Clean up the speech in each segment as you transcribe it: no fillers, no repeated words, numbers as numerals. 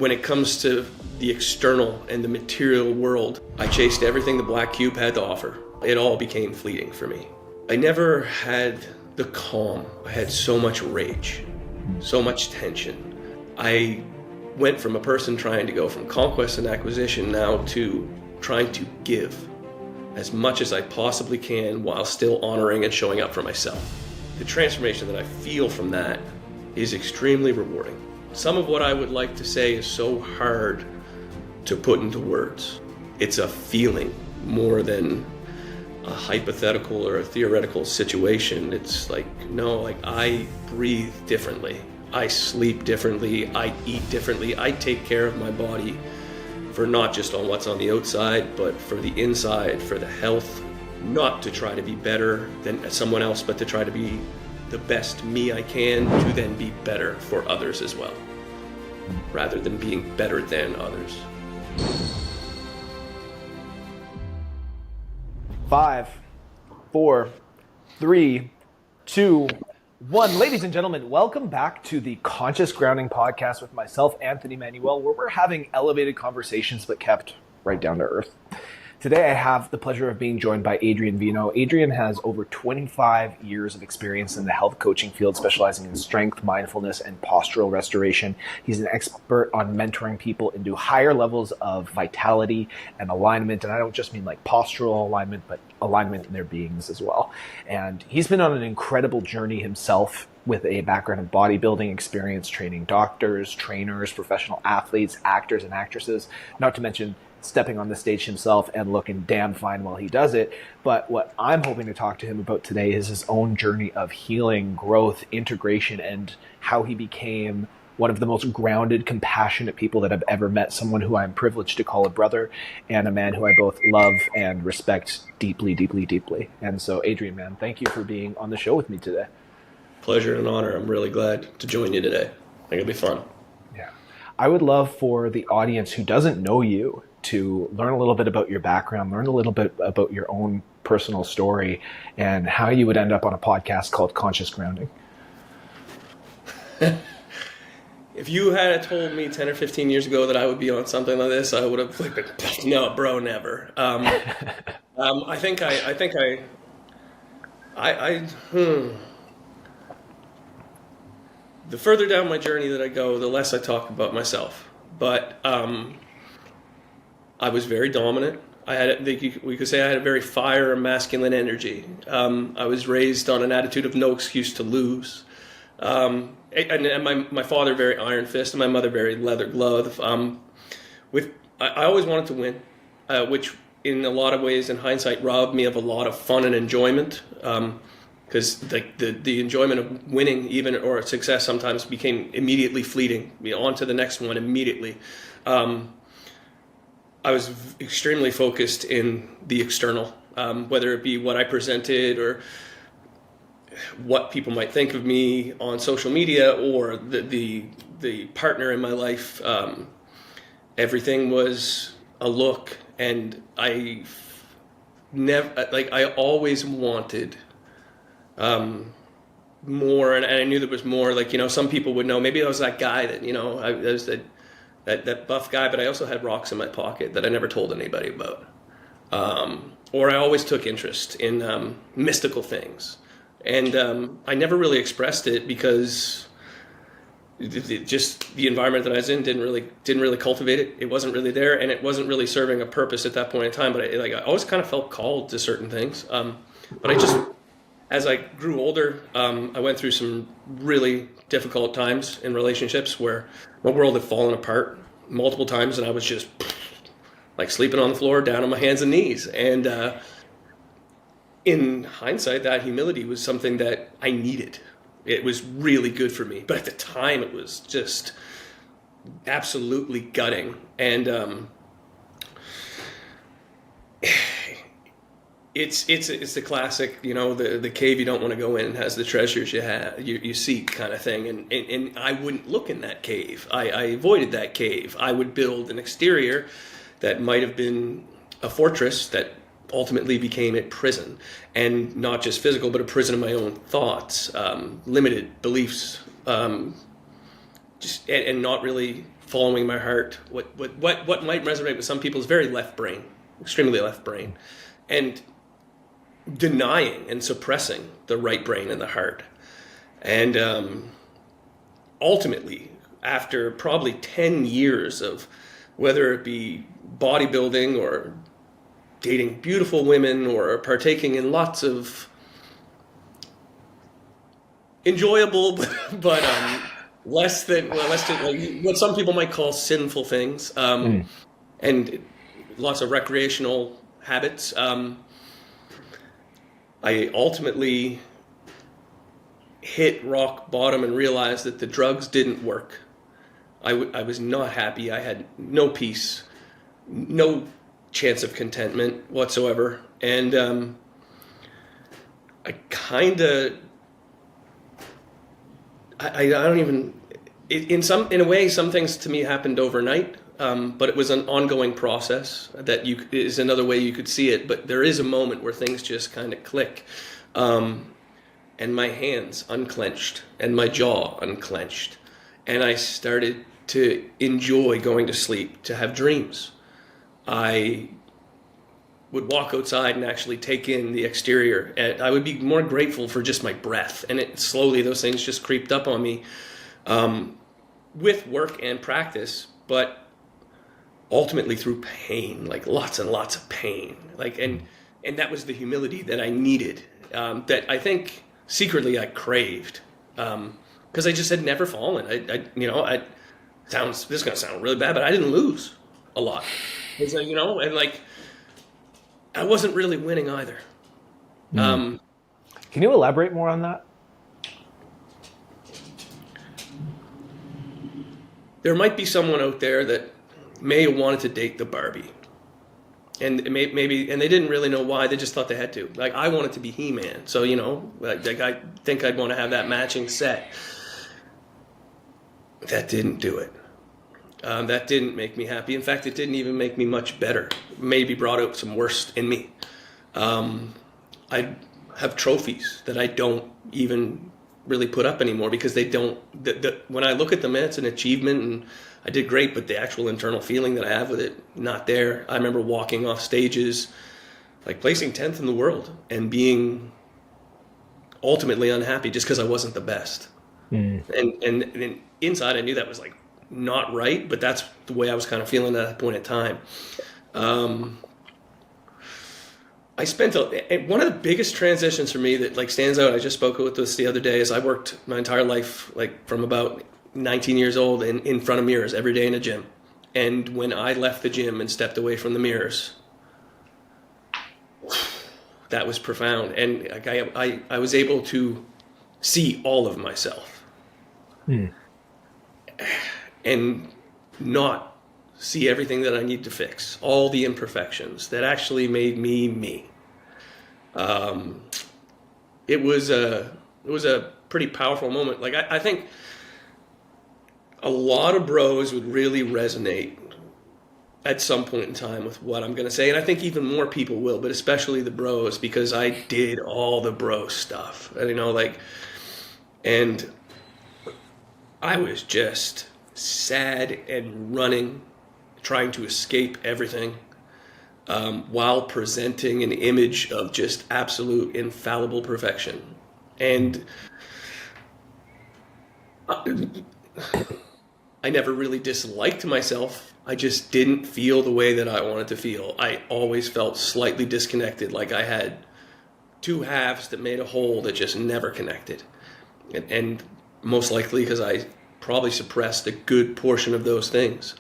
when it comes to the external and the material world, I chased everything the black cube had to offer. It all became fleeting for me. I never had the calm. I had so much rage, so much tension. I went from a person trying to go from conquest and acquisition now to trying to give as much as I possibly can while still honoring and showing up for myself. The transformation that I feel from that is extremely rewarding. Some of what I would like to say is so hard to put into words. It's a feeling more than a hypothetical or a theoretical situation. It's like, no, like I breathe differently. I sleep differently. I eat differently. I take care of my body for not just on what's on the outside, but for the inside, for the health, not to try to be better than someone else, but to try to be the best me I can to then be better for others as well, rather than being better than others. 5, 4, 3, 2, 1. Ladies and gentlemen, welcome back to the Conscious Grounding Podcast with myself, Anthony Manuel, where we're having elevated conversations but kept right down to earth. Today I have the pleasure of being joined by Adrian Veinot. Adrian has over 25 years of experience in the health coaching field, specializing in strength, mindfulness, and postural restoration. He's an expert on mentoring people into higher levels of vitality and alignment. And I don't just mean like postural alignment, but alignment in their beings as well. And he's been on an incredible journey himself with a background of bodybuilding experience, training doctors, trainers, professional athletes, actors, and actresses, not to mention stepping on the stage himself and looking damn fine while he does it. But what I'm hoping to talk to him about today is his own journey of healing, growth, integration, and how he became one of the most grounded, compassionate people that I've ever met, someone who I'm privileged to call a brother, and a man who I both love and respect deeply, deeply, deeply. And so, Adrian, man, thank you for being on the show with me today. Pleasure and honor. I'm really glad to join you today. I think it'll be fun. Yeah. I would love for the audience who doesn't know you to learn a little bit about your background, learn a little bit about your own personal story, and how you would end up on a podcast called Conscious Grounding. If you had told me 10 or 15 years ago that I would be on something like this, I would have like, no, bro, never. The further down my journey that I go, the less I talk about myself. But I was very dominant. We could say I had a very fire and masculine energy. I was raised on an attitude of no excuse to lose. And my father very iron fist, and my mother very leather glove. I always wanted to win, which in a lot of ways, in hindsight, robbed me of a lot of fun and enjoyment. Because the enjoyment of winning, even or success, sometimes became immediately fleeting. On to the next one immediately. I was extremely focused in the external, whether it be what I presented or what people might think of me on social media or the partner in my life. Everything was a look, and I always wanted more, and I knew there was more. Like, some people would know, maybe I was that guy that, I was that buff guy, but I also had rocks in my pocket that I never told anybody about. Or I always took interest in mystical things. And I never really expressed it because just the environment that I was in didn't really cultivate it. It wasn't really there, and it wasn't really serving a purpose at that point in time. But I always kind of felt called to certain things. But as I grew older, I went through some really difficult times in relationships where my world had fallen apart multiple times, and I was just like sleeping on the floor, down on my hands and knees. And in hindsight, that humility was something that I needed. It was really good for me. But at the time, it was just absolutely gutting. And it's the classic, the cave you don't want to go in has the treasures you seek kind of thing. And I wouldn't look in that cave. I avoided that cave. I would build an exterior that might have been a fortress that ultimately became a prison, and not just physical, but a prison of my own thoughts, limited beliefs, and not really following my heart. What might resonate with some people is very left brain, extremely left brain, and denying and suppressing the right brain and the heart. And ultimately, after probably 10 years of whether it be bodybuilding or dating beautiful women or partaking in lots of enjoyable but less than like what some people might call sinful things, and lots of recreational habits, I ultimately hit rock bottom and realized that the drugs didn't work. I was not happy. I had no peace, no chance of contentment whatsoever. And I kind of, I don't even, in a way, some things to me happened overnight, but it was an ongoing process that is another way you could see it. But there is a moment where things just kind of click. And my hands unclenched and my jaw unclenched. And I started to enjoy going to sleep, to have dreams. I would walk outside and actually take in the exterior. And I would be more grateful for just my breath. And slowly those things just creeped up on me with work and practice, but ultimately through pain, like lots and lots of pain. And that was the humility that I needed, that I think secretly I craved, because I just had never fallen. This is going to sound really bad, but I didn't lose a lot. And I wasn't really winning either. Can you elaborate more on that? There might be someone out there that may have wanted to date the Barbie. And maybe they didn't really know why. They just thought they had to. Like, I wanted to be He-Man. So, I think I'd want to have that matching set. That didn't do it. That didn't make me happy. In fact, it didn't even make me much better. Maybe brought out some worst in me. I have trophies that I don't even really put up anymore because they don't. When I look at them, it's an achievement and I did great, but the actual internal feeling that I have with it, not there. I remember walking off stages, like placing 10th in the world and being ultimately unhappy just because I wasn't the best. And inside I knew that was like not right, but that's the way I was kind of feeling at that point in time. I spent one of the biggest transitions for me that stands out. I just spoke with this the other day. Is I worked my entire life, from about 19 years old in front of mirrors every day in a gym. And when I left the gym and stepped away from the mirrors, that was profound. And I was able to see all of myself and not see everything that I need to fix, all the imperfections that actually made me me. It was a pretty powerful moment. I think a lot of bros would really resonate at some point in time with what I'm going to say. And I think even more people will, but especially the bros, because I did all the bro stuff, and I was just sad and running, trying to escape everything, while presenting an image of just absolute infallible perfection. And I never really disliked myself. I just didn't feel the way that I wanted to feel. I always felt slightly disconnected, like I had two halves that made a whole that just never connected. And most likely because I probably suppressed a good portion of those things.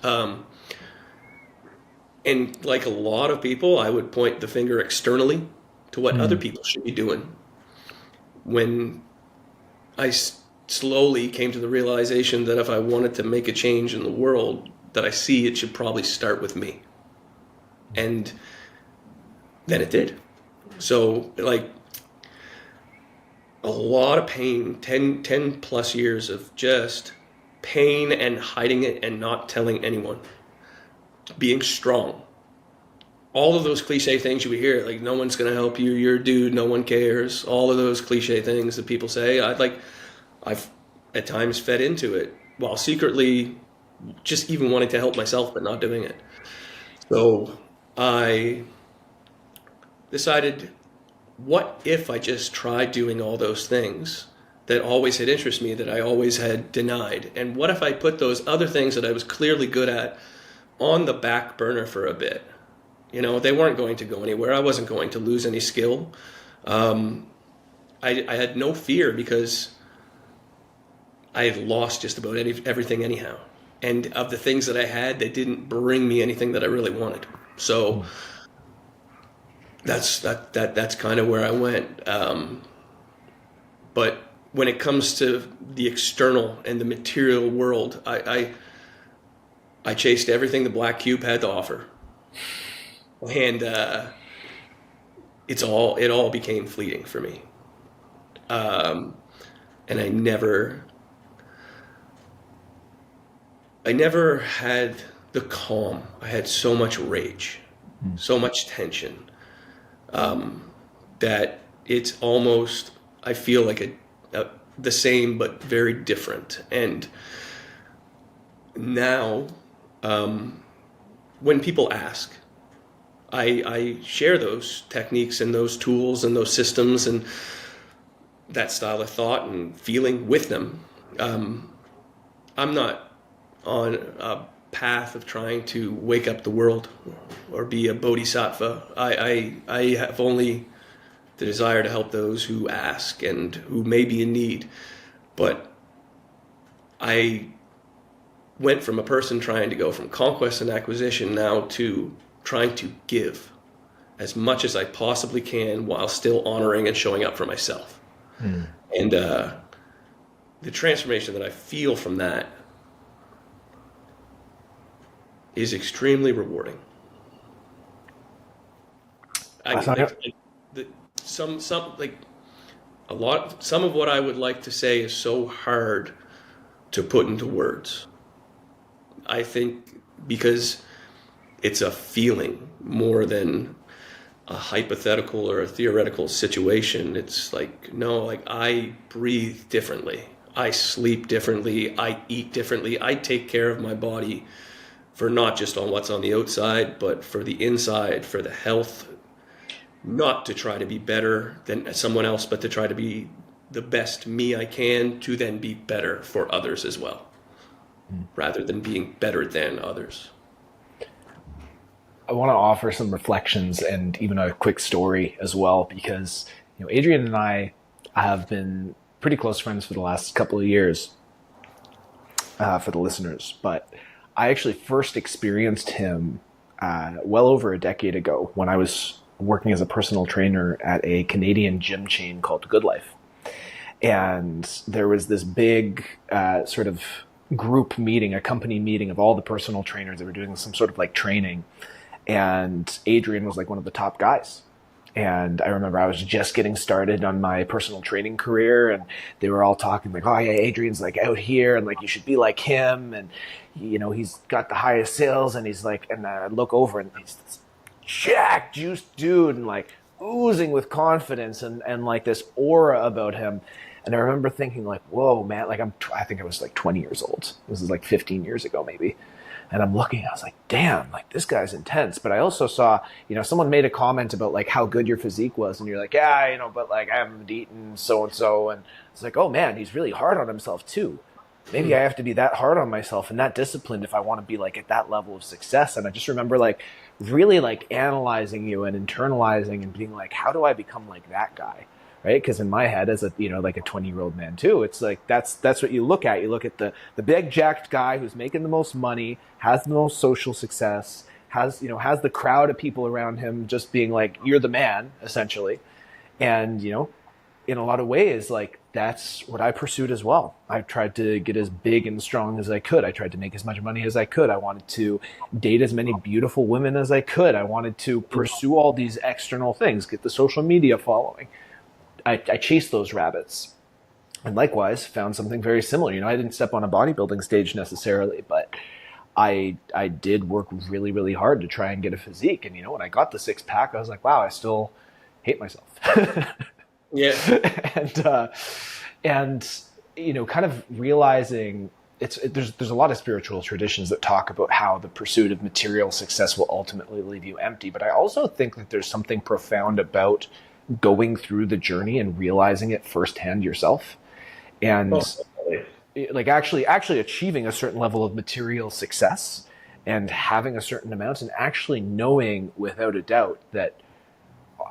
And like a lot of people, I would point the finger externally to what other people should be doing. When I slowly came to the realization that if I wanted to make a change in the world that I see, it should probably start with me. And then it did. So a lot of pain, 10 plus years of just pain and hiding it and not telling anyone. Being strong. All of those cliche things you would hear, like no one's going to help you, you're a dude, no one cares. All of those cliche things that people say, I've at times fed into it while secretly just even wanting to help myself, but not doing it. So I decided, what if I just tried doing all those things that always had interested me, that I always had denied? And what if I put those other things that I was clearly good at on the back burner for a bit? You know, they weren't going to go anywhere. I wasn't going to lose any skill. I had no fear because I had lost just about everything anyhow. And of the things that I had, they didn't bring me anything that I really wanted. So that's kind of where I went. But when it comes to the external and the material world, I chased everything the black cube had to offer, and it all became fleeting for me. And I never had the calm. I had so much rage, so much tension, that it's almost, I feel like the same but very different. And now, when people ask, I share those techniques and those tools and those systems and that style of thought and feeling with them. I'm not on a path of trying to wake up the world or be a bodhisattva. I have only the desire to help those who ask and who may be in need. But I went from a person trying to go from conquest and acquisition now to trying to give as much as I possibly can while still honoring and showing up for myself. And the transformation that I feel from that is extremely rewarding. Some of what I would like to say is so hard to put into words. I think because it's a feeling more than a hypothetical or a theoretical situation. It's like, no, like I breathe differently. I sleep differently. I eat differently. I take care of my body for not just on what's on the outside, but for the inside, for the health, not to try to be better than someone else, but to try to be the best me I can to then be better for others as well, rather than being better than others. I want to offer some reflections and even a quick story as well, because Adrian and I have been pretty close friends for the last couple of years, for the listeners. But I actually first experienced him well over a decade ago when I was working as a personal trainer at a Canadian gym chain called Good Life. And there was this big sort of group meeting, a company meeting of all the personal trainers that were doing some sort of like training. And Adrian was like one of the top guys. And I remember I was just getting started on my personal training career, and they were all talking like, oh yeah, Adrian's like out here and like you should be like him. And he's got the highest sales, and he's like, and I look over and he's this jacked, juiced dude and like oozing with confidence and like this aura about him. And I remember thinking like, whoa, man, like I think I was like 20 years old. This is like 15 years ago, maybe. And I'm looking, I was like, damn, like this guy's intense. But I also saw, someone made a comment about like how good your physique was. And you're like, yeah, but like I haven't eaten so-and-so. And it's like, oh man, he's really hard on himself too. Maybe I have to be that hard on myself and that disciplined if I want to be like at that level of success. And I just remember like really like analyzing you and internalizing and being like, how do I become like that guy? Right? Because in my head, as a like a 20-year-old man too, it's like that's what you look at. You look at the big jacked guy who's making the most money, has the most social success, has the crowd of people around him just being like, you're the man, essentially. And in a lot of ways, like that's what I pursued as well. I tried to get as big and strong as I could. I tried to make as much money as I could. I wanted to date as many beautiful women as I could. I wanted to pursue all these external things, get the social media following. I chased those rabbits, and likewise found something very similar. I didn't step on a bodybuilding stage necessarily, but I did work really, really hard to try and get a physique. And when I got the 6-pack, I was like, wow, I still hate myself. Yeah. And kind of realizing there's a lot of spiritual traditions that talk about how the pursuit of material success will ultimately leave you empty. But I also think that there's something profound about going through the journey and realizing it firsthand yourself, and like actually achieving a certain level of material success and having a certain amount, and actually knowing without a doubt that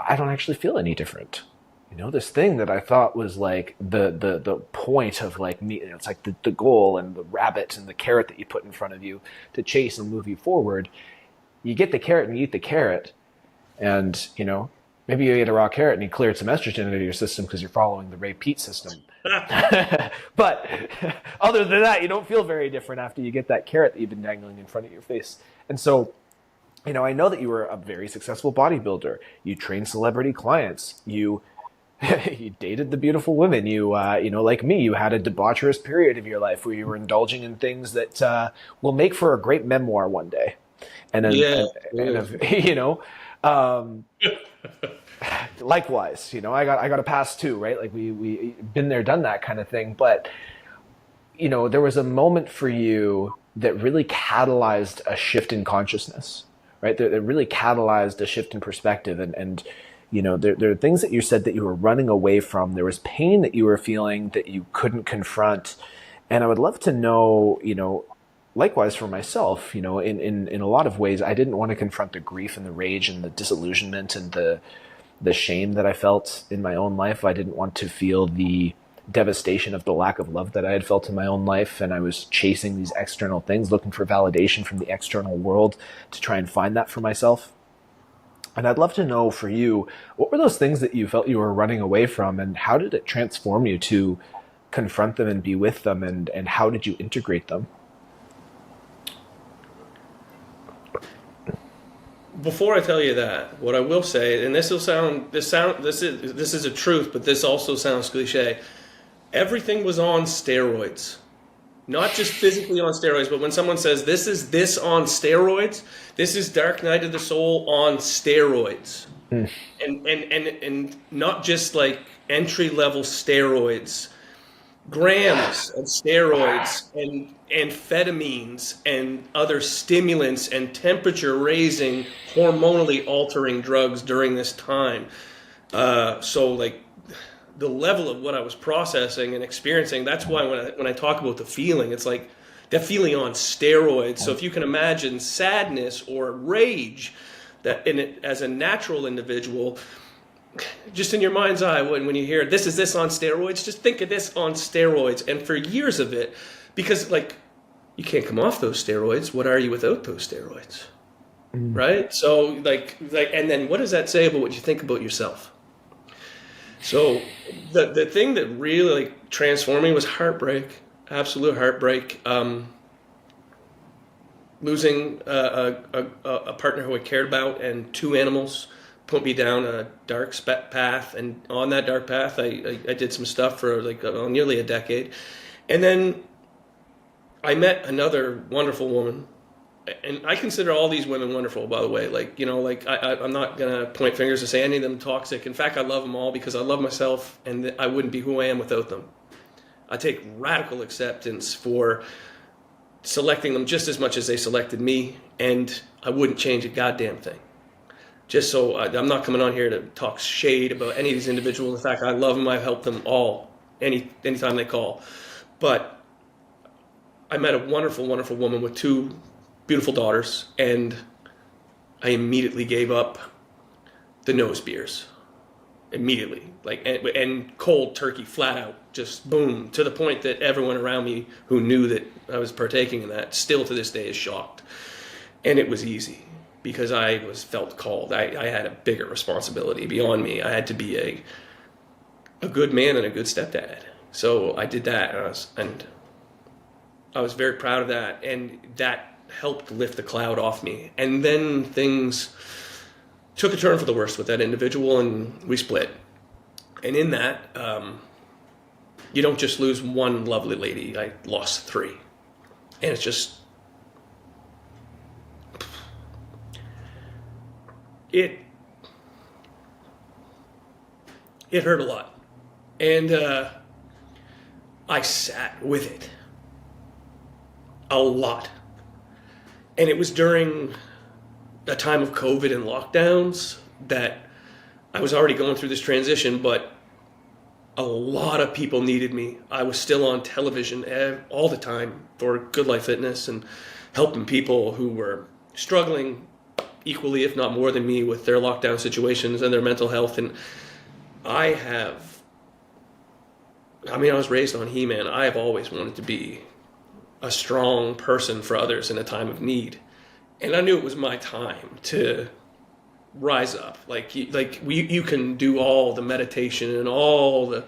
I don't actually feel any different. You know, this thing that I thought was like the point of like me, it's like the goal and the rabbit and the carrot that you put in front of you to chase and move you forward. You get the carrot and you eat the carrot, and you know, maybe you ate a raw carrot and you cleared some estrogen into your system because you're following the Ray Peat system. But other than that, you don't feel very different after you get that carrot that you've been dangling in front of your face. And so, you know, I know that you were a very successful bodybuilder. You trained celebrity clients. You you dated the beautiful women. You you know, like me, you had a debaucherous period of your life where you were indulging in things that will make for a great memoir one day. And then, you know, likewise, you know, I got a pass too, right? Like we been there, done that kind of thing. But, you know, there was a moment for you that really catalyzed a shift in consciousness, right? That really catalyzed a shift in perspective. And you know, there are things that you said that you were running away from. There was pain that you were feeling that you couldn't confront. And I would love to know, you know, likewise for myself, you know, in a lot of ways, I didn't want to confront the grief and the rage and the disillusionment and the shame that I felt in my own life. I didn't want to feel the devastation of the lack of love that I had felt in my own life. And I was chasing these external things, looking for validation from the external world to try and find that for myself. And I'd love to know for you, what were those things that you felt you were running away from, and how did it transform you to confront them and be with them, and how did you integrate them? Before I tell you that, what I will say, and this is a truth, but this also sounds cliche. Everything was on steroids. Not just physically on steroids, but when someone says this is this on steroids, this is Dark Night of the Soul on steroids. And not just like entry level steroids, grams of steroids and amphetamines and other stimulants and temperature raising, hormonally altering drugs during this time. So like the level of what I was processing and experiencing, that's why when I talk about the feeling, it's like that feeling on steroids. So if you can imagine sadness or rage that as a natural individual, just in your mind's eye, when you hear this is this on steroids, just think of this on steroids. And for years of it, because like you can't come off those steroids, what are you without those steroids? Right? So like and then what does that say about what you think about yourself? So the thing that really like transformed me was heartbreak, absolute heartbreak. Losing a partner who I cared about, and two animals put me down a dark path. And on that dark path, I did some stuff for like nearly a decade. And then I met another wonderful woman. And I consider all these women wonderful, by the way. Like, you know, like I'm not going to point fingers and say any of them toxic. In fact, I love them all because I love myself, and I wouldn't be who I am without them. I take radical acceptance for selecting them just as much as they selected me, and I wouldn't change a goddamn thing. Just so I'm not coming on here to talk shade about any of these individuals. In fact, I love them. I help them all anytime they call. But I met a wonderful, wonderful woman with two beautiful daughters, and I immediately gave up the nose beers. Immediately, like and cold turkey, flat out, just boom, to the point that everyone around me who knew that I was partaking in that still to this day is shocked. And it was easy because I felt called. I had a bigger responsibility beyond me. I had to be a good man and a good stepdad. So I did that, and I was very proud of that, and that helped lift the cloud off me. And then things took a turn for the worse with that individual, and we split. And in that, you don't just lose one lovely lady. I lost three. And it's just, it hurt a lot. And I sat with it. a lot. And it was during a time of COVID and lockdowns that I was already going through this transition, but a lot of people needed me. I was still on television all the time for Good Life Fitness and helping people who were struggling equally, if not more than me, with their lockdown situations and their mental health. And I was raised on He-Man. I have always wanted to be a strong person for others in a time of need. And I knew it was my time to rise up. You can do all the meditation and all the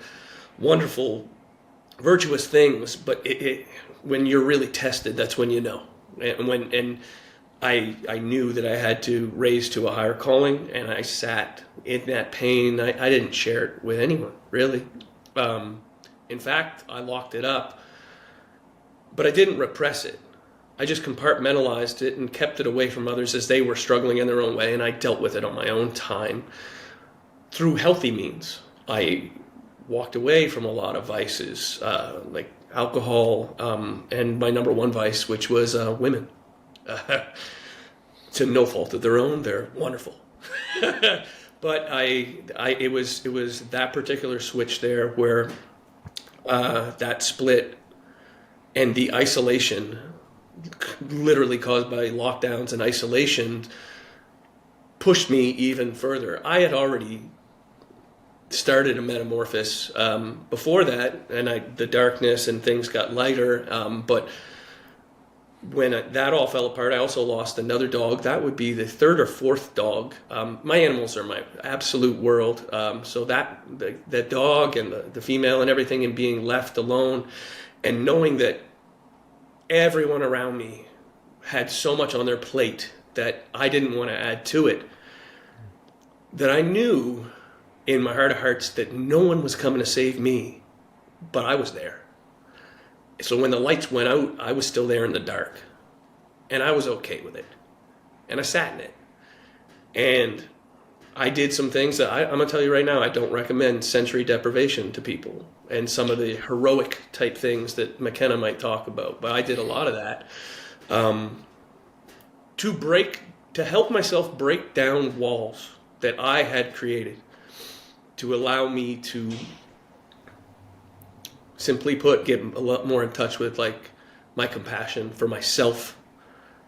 wonderful, virtuous things, but when you're really tested, that's when you know. And I knew that I had to raise to a higher calling, and I sat in that pain. I didn't share it with anyone, really. In fact, I locked it up, but I didn't repress it. I just compartmentalized it and kept it away from others as they were struggling in their own way, and I dealt with it on my own time through healthy means. I walked away from a lot of vices, like alcohol, and my number one vice, which was women. To no fault of their own, they're wonderful. But it was that particular switch there where that split and the isolation, literally caused by lockdowns and isolation, pushed me even further. I had already started a metamorphosis before that, and the darkness and things got lighter, but when that all fell apart, I also lost another dog. That would be the third or fourth dog. My animals are my absolute world. So that dog and the female and everything, and being left alone and knowing that everyone around me had so much on their plate that I didn't want to add to it, that I knew in my heart of hearts that no one was coming to save me, but I was there. So when the lights went out, I was still there in the dark, and I was okay with it, and I sat in it, and I did some things that I'm going to tell you right now, I don't recommend sensory deprivation to people and some of the heroic type things that McKenna might talk about, but I did a lot of that to help myself break down walls that I had created to allow me to, simply put, get a lot more in touch with my compassion for myself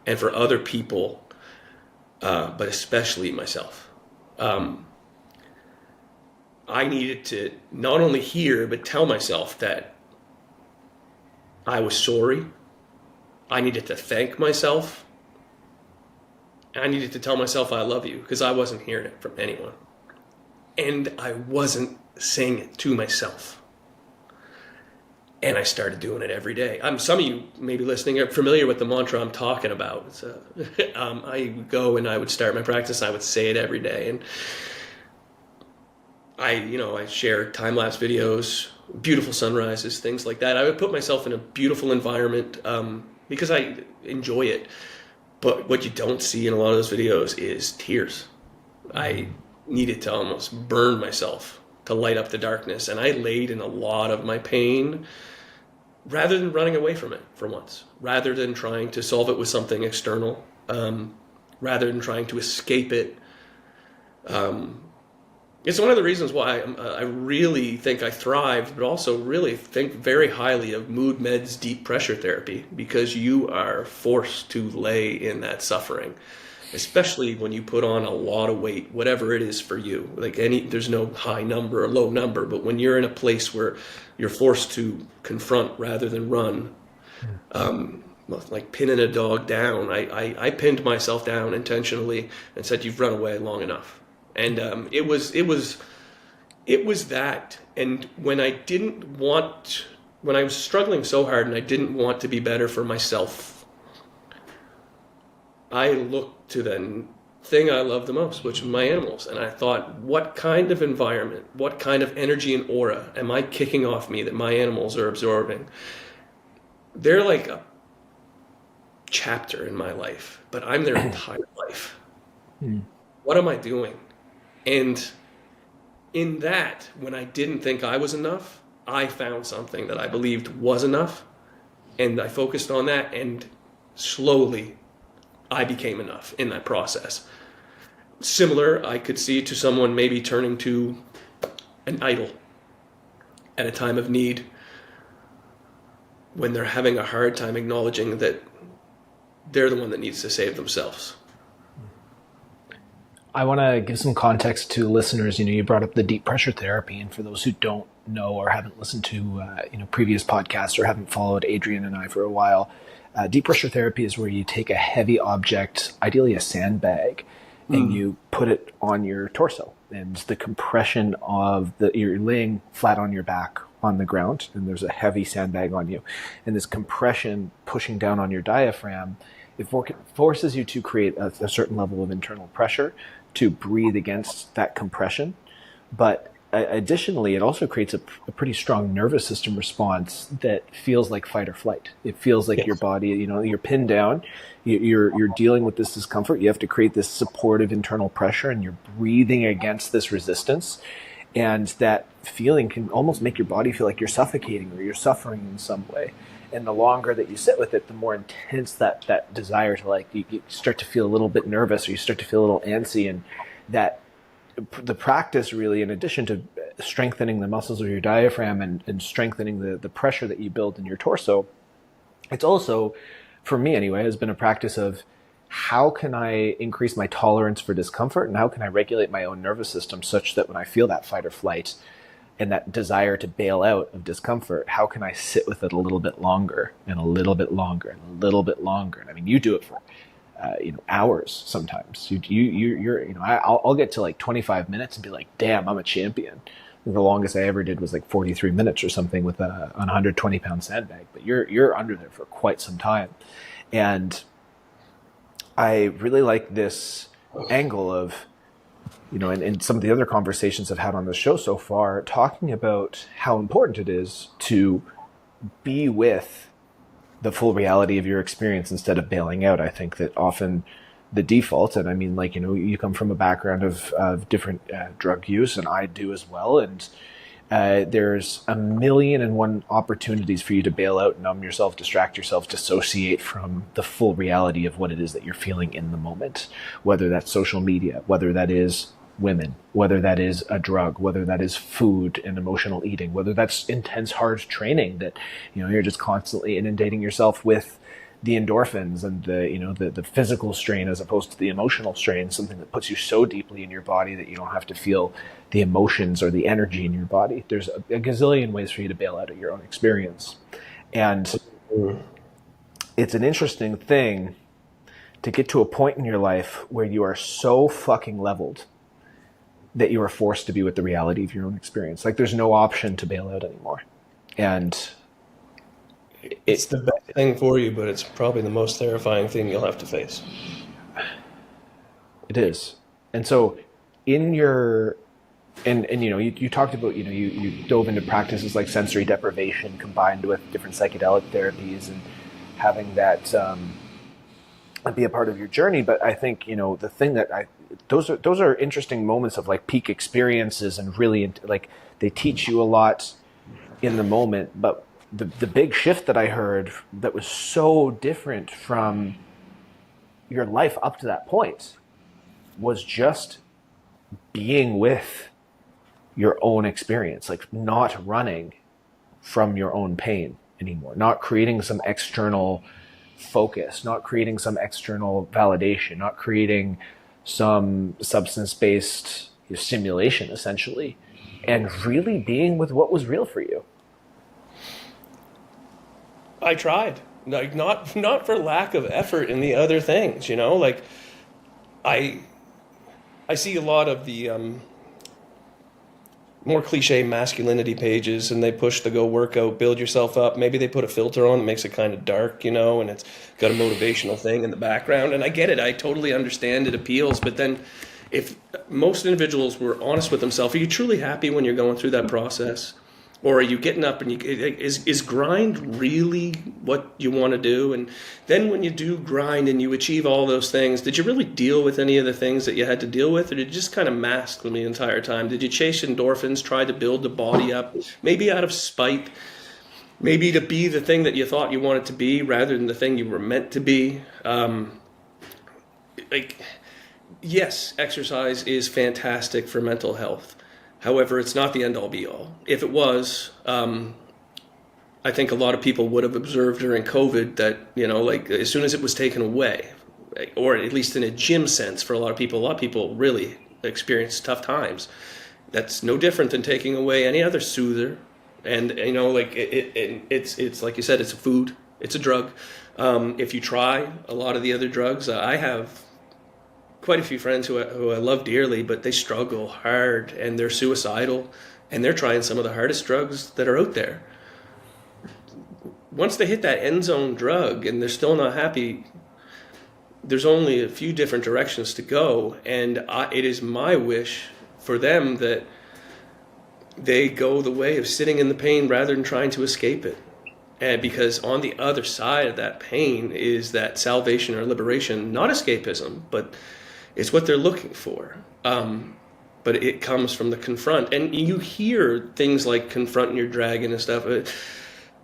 and for other people, but especially myself. I needed to not only hear, but tell myself that I was sorry. I needed to thank myself. I needed to tell myself I love you, because I wasn't hearing it from anyone. And I wasn't saying it to myself. And I started doing it every day. Some of you maybe listening are familiar with the mantra I'm talking about. I would go and I would start my practice. I would say it every day. And I share time-lapse videos, beautiful sunrises, things like that. I would put myself in a beautiful environment because I enjoy it. But what you don't see in a lot of those videos is tears. I needed to almost burn myself to light up the darkness. And I laid in a lot of my pain rather than running away from it for once, rather than trying to solve it with something external, rather than trying to escape it. It's one of the reasons why I really think I thrived, but also really think very highly of mood meds, deep pressure therapy, because you are forced to lay in that suffering, especially when you put on a lot of weight, whatever it is for you. There's no high number or low number, but when you're in a place where you're forced to confront rather than run, like pinning a dog down, I pinned myself down intentionally and said, "You've run away long enough." And it was that. And when I was struggling so hard and I didn't want to be better for myself, I looked to the thing I love the most, which is my animals. And I thought, what kind of environment, what kind of energy and aura am I kicking off me that my animals are absorbing? They're like a chapter in my life, but I'm their entire life. What am I doing? And in that, when I didn't think I was enough, I found something that I believed was enough, And I focused on that, and slowly I became enough in that process. Similar, I could see to someone maybe turning to an idol at a time of need when they're having a hard time acknowledging that they're the one that needs to save themselves. I want to give some context to listeners. You brought up the deep pressure therapy, and for those who don't know or haven't listened to previous podcasts or haven't followed Adrian and I for a while, deep pressure therapy is where you take a heavy object, ideally a sandbag, and you put it on your torso. And the compression of you're laying flat on your back on the ground, and there's a heavy sandbag on you, and this compression pushing down on your diaphragm, it forces you to create a certain level of internal pressure to breathe against that compression. But additionally, it also creates a pretty strong nervous system response that feels like fight or flight. It feels like your body, you're pinned down, you're dealing with this discomfort. You have to create this supportive internal pressure, and you're breathing against this resistance. And that feeling can almost make your body feel like you're suffocating or you're suffering in some way. And the longer that you sit with it, the more intense that desire to you start to feel a little bit nervous, or you start to feel a little antsy. And that the practice really, in addition to strengthening the muscles of your diaphragm and strengthening the pressure that you build in your torso, it's also, for me anyway, has been a practice of how can I increase my tolerance for discomfort, and how can I regulate my own nervous system such that when I feel that fight or flight and that desire to bail out of discomfort, how can I sit with it a little bit longer and a little bit longer and a little bit longer? And I mean, you do it for hours sometimes. I'll get to like 25 minutes and be like, damn, I'm a champion. The longest I ever did was like 43 minutes or something with a 120-pound sandbag. But you're under there for quite some time. And I really like this angle of, and some of the other conversations I've had on the show so far, talking about how important it is to be with the full reality of your experience instead of bailing out. I think that often the default, and I mean, you come from a background of different drug use, and I do as well. And there's 1,000,001 opportunities for you to bail out, numb yourself, distract yourself, dissociate from the full reality of what it is that you're feeling in the moment, whether that's social media, whether that is women, whether that is a drug, whether that is food and emotional eating, whether that's intense hard training that you're just constantly inundating yourself with the endorphins and the physical strain as opposed to the emotional strain, something that puts you so deeply in your body that you don't have to feel the emotions or the energy in your body. There's a gazillion ways for you to bail out of your own experience. And it's an interesting thing to get to a point in your life where you are so fucking leveled that you are forced to be with the reality of your own experience. Like, there's no option to bail out anymore. And it's the best thing for you, but it's probably the most terrifying thing you'll have to face. It is. And so in your, and you talked about, you dove into practices like sensory deprivation combined with different psychedelic therapies and having that be a part of your journey. But I think, the thing that those are interesting moments of like peak experiences, and really like they teach you a lot in the moment. But the big shift that I heard that was so different from your life up to that point was just being with your own experience, like not running from your own pain anymore, not creating some external focus, not creating some external validation, not creating some substance-based stimulation, essentially, and really being with what was real for you. I tried, like not for lack of effort in the other things, like I see a lot of the more cliche masculinity pages, and they push the go workout, build yourself up. Maybe they put a filter on that makes it kind of dark, and it's got a motivational thing in the background. And I get it. I totally understand it appeals. But then if most individuals were honest with themselves, are you truly happy when you're going through that process? Or are you getting up and is grind really what you want to do? And then when you do grind and you achieve all those things, did you really deal with any of the things that you had to deal with? Or did you just kind of mask them the entire time? Did you chase endorphins, try to build the body up, maybe out of spite? maybe to be the thing that you thought you wanted to be rather than the thing you were meant to be. Like, yes, exercise is fantastic for mental health. However, it's not the end all be all. If it was, I think a lot of people would have observed during COVID that, like as soon as it was taken away, or at least in a gym sense for a lot of people really experienced tough times. That's no different than taking away any other soother. And, like it's like you said, it's a food, it's a drug. If you try a lot of the other drugs, I have quite a few friends who I love dearly, but they struggle hard and they're suicidal and they're trying some of the hardest drugs that are out there. Once they hit that end zone drug and they're still not happy, there's only a few different directions to go. And it is my wish for them that they go the way of sitting in the pain rather than trying to escape it. And because on the other side of that pain is that salvation or liberation, not escapism, but it's what they're looking for. But it comes from the confront. And you hear things like confronting your dragon and stuff.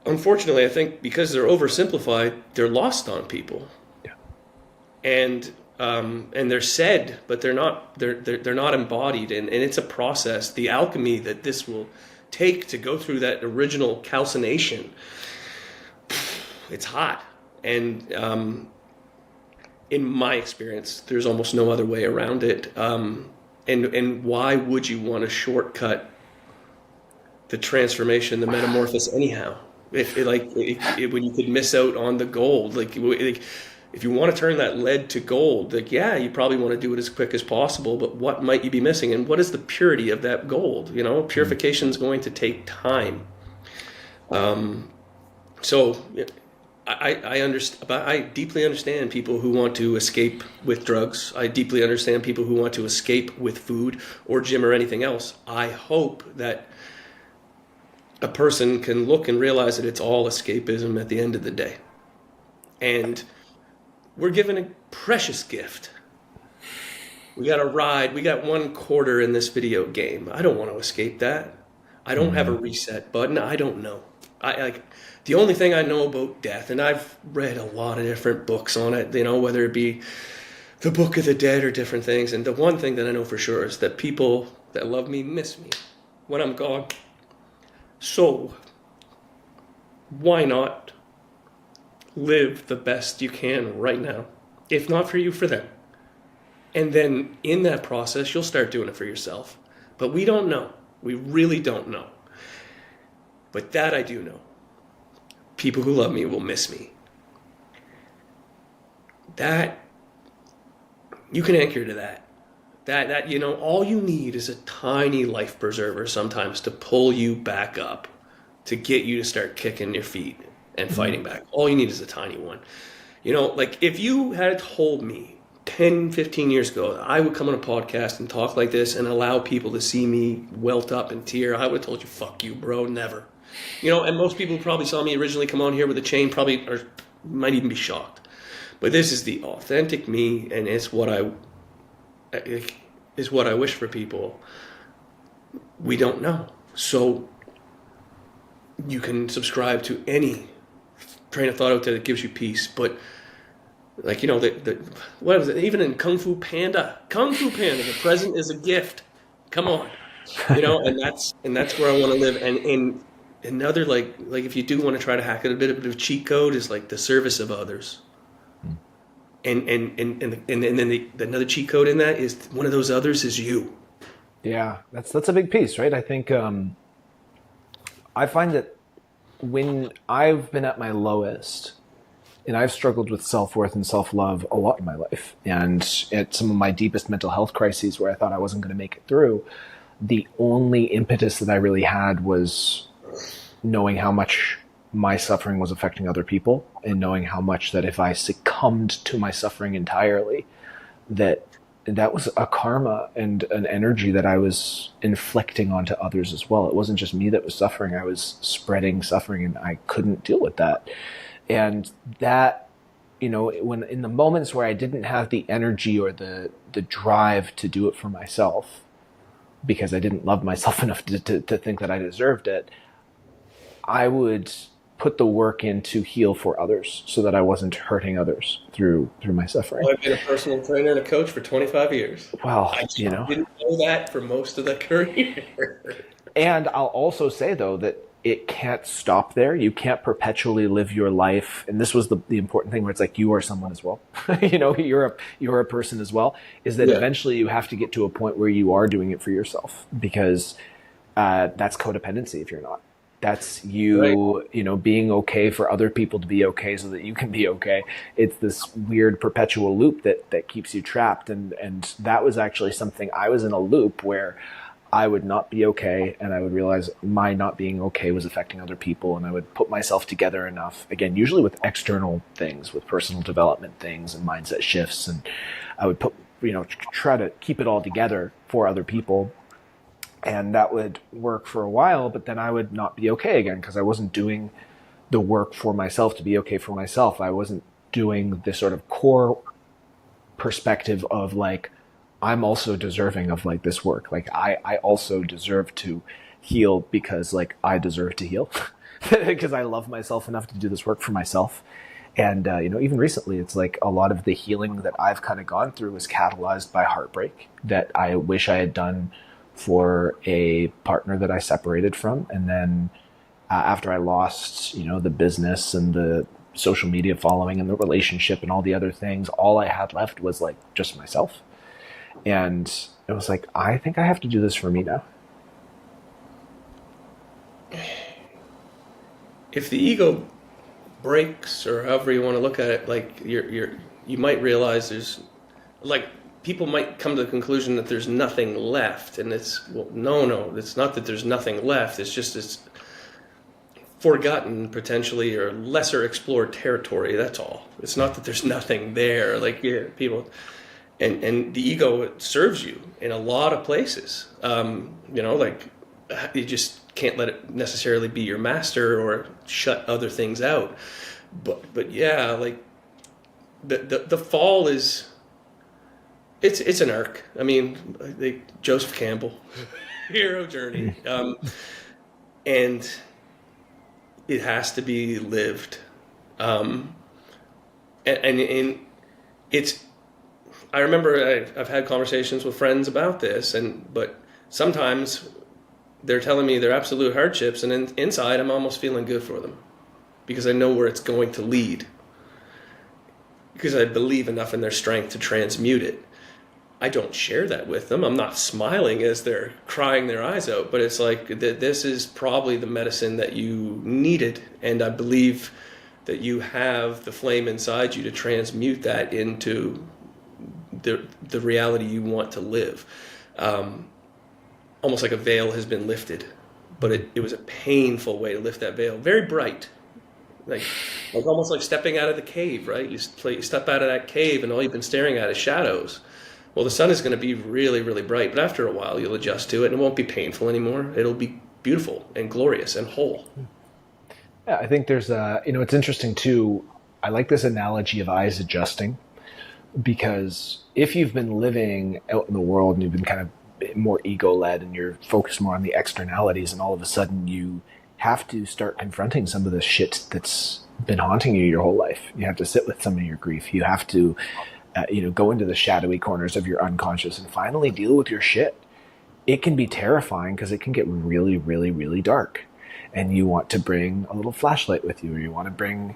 Unfortunately, I think because they're oversimplified, they're lost on people. Yeah. And they're said, but they're not embodied. And it's a process. The alchemy that this will take to go through that original calcination, it's hot. And in my experience, there's almost no other way around it. And why would you want to shortcut the transformation, the metamorphosis anyhow? When you could miss out on the gold, like if you want to turn that lead to gold, you probably want to do it as quick as possible, but what might you be missing? And what is the purity of that gold? Purification is going to take time. So I understand, but I deeply understand people who want to escape with drugs. I deeply understand people who want to escape with food or gym or anything else. I hope that a person can look and realize that it's all escapism at the end of the day. And we're given a precious gift. We got a ride. We got 1 quarter in this video game. I don't want to escape that. I don't have a reset button. I don't know. The only thing I know about death, and I've read a lot of different books on it, whether it be the Book of the Dead or different things. And the one thing that I know for sure is that people that love me miss me when I'm gone. So why not live the best you can right now? If not for you, for them. And then in that process, you'll start doing it for yourself. But we don't know. We really don't know. But that I do know. People who love me will miss me. That, you can anchor to that. That all you need is a tiny life preserver sometimes to pull you back up, to get you to start kicking your feet and fighting back. All you need is a tiny one. If you had told me 10, 15 years ago that I would come on a podcast and talk like this and allow people to see me welt up in tear, I would have told you, fuck you, bro, never. And most people who probably saw me originally come on here with a chain probably might even be shocked. But this is the authentic me, and it's what I wish for people. We don't know. So you can subscribe to any train of thought out there that gives you peace. But what was it? Even in Kung Fu Panda, the present is a gift. Come on. And that's where I want to live. And another, like if you do want to try to hack it, a bit of a cheat code is like the service of others. And then another cheat code in that is one of those others is you. Yeah, that's a big piece, right? I think I find that when I've been at my lowest, and I've struggled with self-worth and self-love a lot in my life, and at some of my deepest mental health crises where I thought I wasn't going to make it through, the only impetus that I really had was knowing how much my suffering was affecting other people, and knowing how much that if I succumbed to my suffering entirely, that was a karma and an energy that I was inflicting onto others as well. It wasn't just me that was suffering. I was spreading suffering, and I couldn't deal with that. And that, when in the moments where I didn't have the energy or the drive to do it for myself, because I didn't love myself enough to think that I deserved it, I would put the work in to heal for others so that I wasn't hurting others through my suffering. I've been a personal trainer and a coach for 25 years. Well, I just didn't know that for most of the career. And I'll also say, though, that it can't stop there. You can't perpetually live your life. And this was the important thing, where it's like, you are someone as well. You're a person as well, is that eventually you have to get to a point where you are doing it for yourself, because that's codependency if you're not. That's you, right. Being okay for other people to be okay so that you can be okay. It's this weird perpetual loop that keeps you trapped. And that was actually something, I was in a loop where I would not be okay, and I would realize my not being okay was affecting other people, and I would put myself together enough, again, usually with external things, with personal development things and mindset shifts, and I would try to keep it all together for other people, and that would work for a while, but then I would not be okay again because I wasn't doing the work for myself to be okay for myself. I wasn't doing this sort of core perspective of like, I'm also deserving of like this work. Like I also deserve to heal because like I deserve to heal because I love myself enough to do this work for myself. And, even recently, it's like a lot of the healing that I've kind of gone through was catalyzed by heartbreak that I wish I had done for a partner that I separated from. And then after I lost, the business and the social media following and the relationship and all the other things, all I had left was like just myself. And it was like, I think I have to do this for me now. If the ego breaks, or however you want to look at it, like you might realize there's like, people might come to the conclusion that there's nothing left. And it's, well, no, it's not that there's nothing left. It's just it's forgotten potentially, or lesser explored territory. That's all. It's not that there's nothing there. Like, people... And the ego, it serves you in a lot of places. Like you just can't let it necessarily be your master or shut other things out. But yeah, like the fall is, it's an arc. I mean, Joseph Campbell, hero journey, and it has to be lived, and it's. I remember I've had conversations with friends about this, but sometimes they're telling me their absolute hardships, and inside I'm almost feeling good for them because I know where it's going to lead, because I believe enough in their strength to transmute it. I don't share that with them. I'm not smiling as they're crying their eyes out, but it's like this is probably the medicine that you needed, and I believe that you have the flame inside you to transmute that into the reality you want to live. Almost like a veil has been lifted, but it was a painful way to lift that veil. Very bright, like almost like stepping out of the cave, right? You step out of that cave and all you've been staring at is shadows. Well, the sun is going to be really, really bright, but after a while you'll adjust to it and it won't be painful anymore. It'll be beautiful and glorious and whole. Yeah, I think there's it's interesting too. I like this analogy of eyes adjusting. Because if you've been living out in the world and you've been kind of more ego-led and you're focused more on the externalities, and all of a sudden you have to start confronting some of the shit that's been haunting you your whole life. You have to sit with some of your grief. You have to, go into the shadowy corners of your unconscious and finally deal with your shit. It can be terrifying because it can get really, really, really dark. And you want to bring a little flashlight with you, or you want to bring...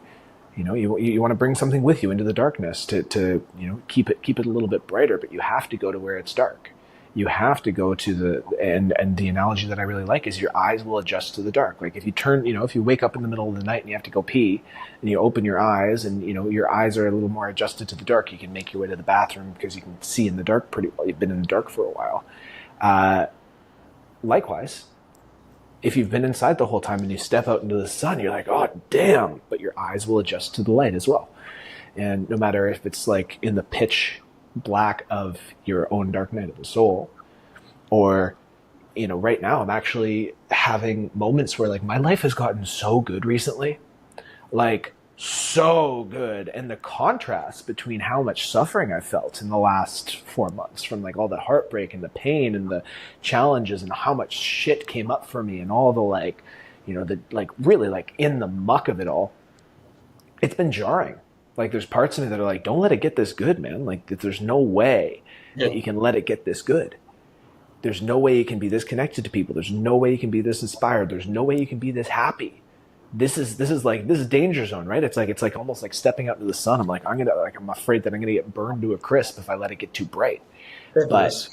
you want to bring something with you into the darkness to keep it a little bit brighter, but you have to go to where it's dark. You have to go to and the analogy that I really like is your eyes will adjust to the dark. Like if you turn, if you wake up in the middle of the night and you have to go pee and you open your eyes and, your eyes are a little more adjusted to the dark, you can make your way to the bathroom because you can see in the dark pretty well. You've been in the dark for a while. Likewise, if you've been inside the whole time and you step out into the sun, you're like, oh, damn, but your eyes will adjust to the light as well. And no matter if it's like in the pitch black of your own dark night of the soul, or, right now I'm actually having moments where like my life has gotten so good recently, like so good. And the contrast between how much suffering I felt in the last 4 months from like all the heartbreak and the pain and the challenges and how much shit came up for me and all the like, like really like in the muck of it all, it's been jarring. Like there's parts of me that are like, don't let it get this good, man. Like there's no way that you can let it get this good. There's no way you can be this connected to people. There's no way you can be this inspired. There's no way you can be this happy. This is danger zone, right? It's like almost like stepping out into the sun. I'm like, I'm afraid that I'm gonna get burned to a crisp if I let it get too bright. But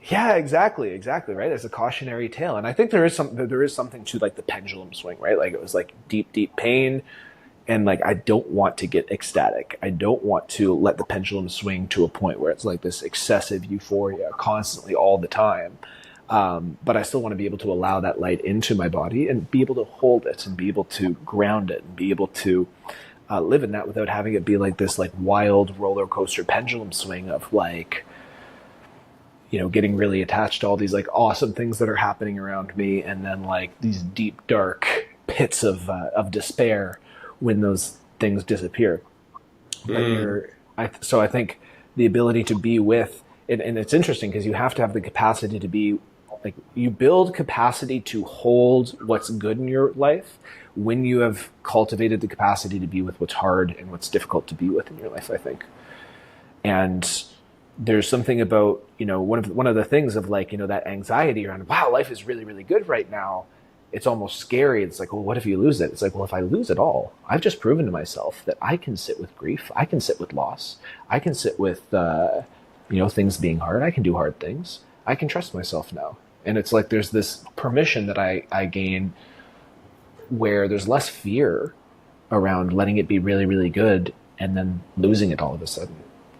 yeah, exactly, right. It's a cautionary tale, and I think there is something to like the pendulum swing, right? Like it was like deep pain, and like I don't want to get ecstatic. I don't want to let the pendulum swing to a point where it's like this excessive euphoria constantly all the time. But I still want to be able to allow that light into my body and be able to hold it and be able to ground it and be able to live in that without having it be like this like wild roller coaster pendulum swing of like, getting really attached to all these like awesome things that are happening around me, and then like these deep dark pits of despair when those things disappear. So I think the ability to be with, and it's interesting because you have to have the capacity to be like, you build capacity to hold what's good in your life when you have cultivated the capacity to be with what's hard and what's difficult to be with in your life, I think. And there's something about, one of the things of like, that anxiety around, wow, life is really, really good right now. It's almost scary. It's like, well, what if you lose it? It's like, well, if I lose it all, I've just proven to myself that I can sit with grief. I can sit with loss. I can sit with, things being hard. I can do hard things. I can trust myself now. And it's like there's this permission that I gain where there's less fear around letting it be really, really good and then losing it all of a sudden.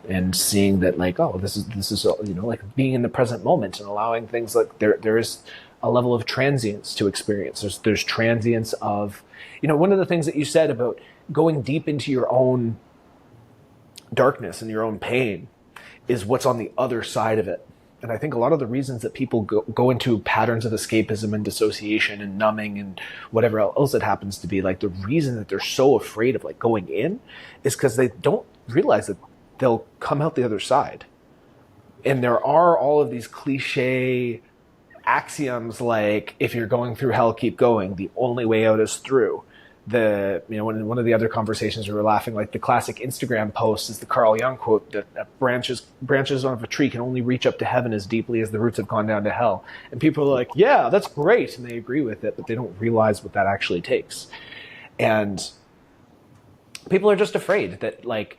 And seeing that like, oh, this is like being in the present moment and allowing things like there is a level of transience to experience. There's transience of, one of the things that you said about going deep into your own darkness and your own pain is what's on the other side of it. And I think a lot of the reasons that people go into patterns of escapism and dissociation and numbing and whatever else it happens to be, like the reason that they're so afraid of like going in is because they don't realize that they'll come out the other side. And there are all of these cliche axioms like, if you're going through hell, keep going. The only way out is through. One of the other conversations we were laughing, like the classic Instagram post is the Carl Jung quote that branches of a tree can only reach up to heaven as deeply as the roots have gone down to hell. And people are like, yeah, that's great. And they agree with it, but they don't realize what that actually takes. And people are just afraid that like,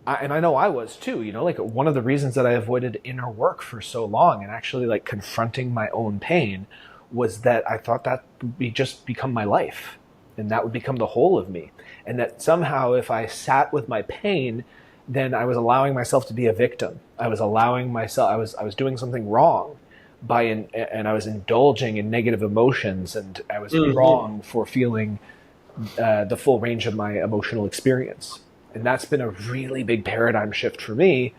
and I know I was too, like one of the reasons that I avoided inner work for so long and actually like confronting my own pain was that I thought that would just become my life. And that would become the whole of me. And that somehow if I sat with my pain, then I was allowing myself to be a victim. I was allowing myself, I was doing something wrong and I was indulging in negative emotions, and I was wrong for feeling the full range of my emotional experience. And that's been a really big paradigm shift for me.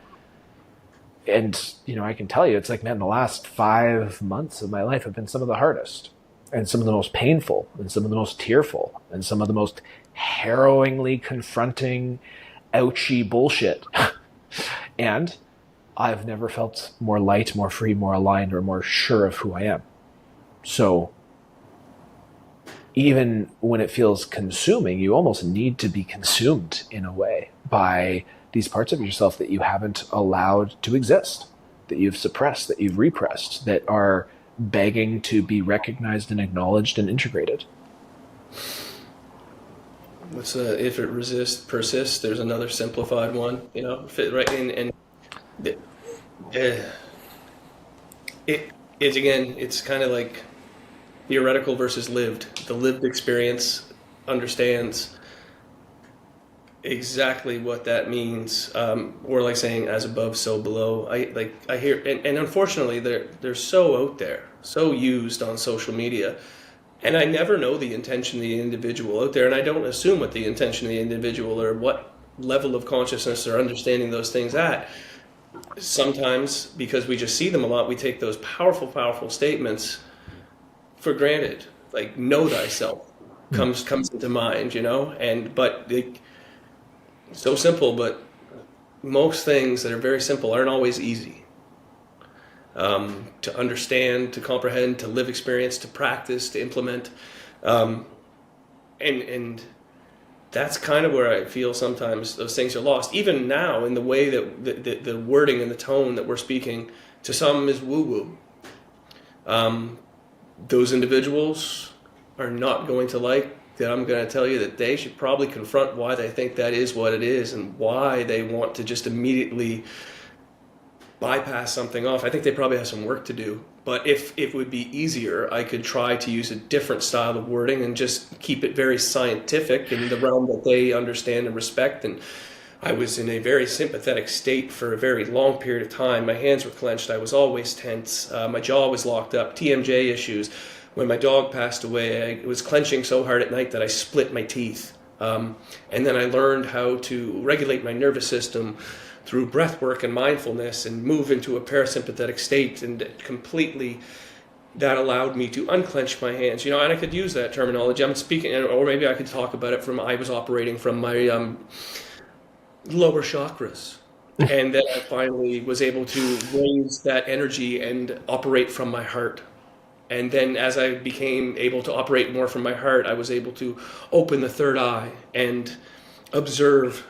And, I can tell you, it's like, man, the last 5 months of my life have been some of the hardest. And some of the most painful, and some of the most tearful, and some of the most harrowingly confronting, ouchy bullshit. And I've never felt more light, more free, more aligned, or more sure of who I am. So even when it feels consuming, you almost need to be consumed in a way by these parts of yourself that you haven't allowed to exist, that you've suppressed, that you've repressed, that are begging to be recognized and acknowledged and integrated. What's if it persists, there's another simplified one, right? And it's again, it's kind of like theoretical versus lived. The lived experience understands exactly what that means, or like saying as above so below. I hear, and unfortunately they're so out there, so used on social media, and I never know the intention of the individual out there, and I don't assume what the intention of the individual or what level of consciousness or understanding those things at. Sometimes because we just see them a lot, we take those powerful statements for granted. Like, know thyself comes into mind, but so simple, but most things that are very simple aren't always easy to understand, to comprehend, to live experience, to practice, to implement. And that's kind of where I feel sometimes those things are lost. Even now, in the way that the wording and the tone that we're speaking to some is woo-woo. Those individuals are not going to like that. I'm going to tell you that they should probably confront why they think that is what it is and why they want to just immediately bypass something off. I think they probably have some work to do. But if it would be easier, I could try to use a different style of wording and just keep it very scientific in the realm that they understand and respect. And I was in a very sympathetic state for a very long period of time. My hands were clenched. I was always tense. My jaw was locked up. TMJ issues. When my dog passed away, I was clenching so hard at night that I split my teeth. And then I learned how to regulate my nervous system through breath work and mindfulness and move into a parasympathetic state, and completely that allowed me to unclench my hands. And I could use that terminology. I'm speaking, or maybe I could talk about it from, I was operating from my lower chakras. And then I finally was able to raise that energy and operate from my heart. And then as I became able to operate more from my heart, I was able to open the third eye and observe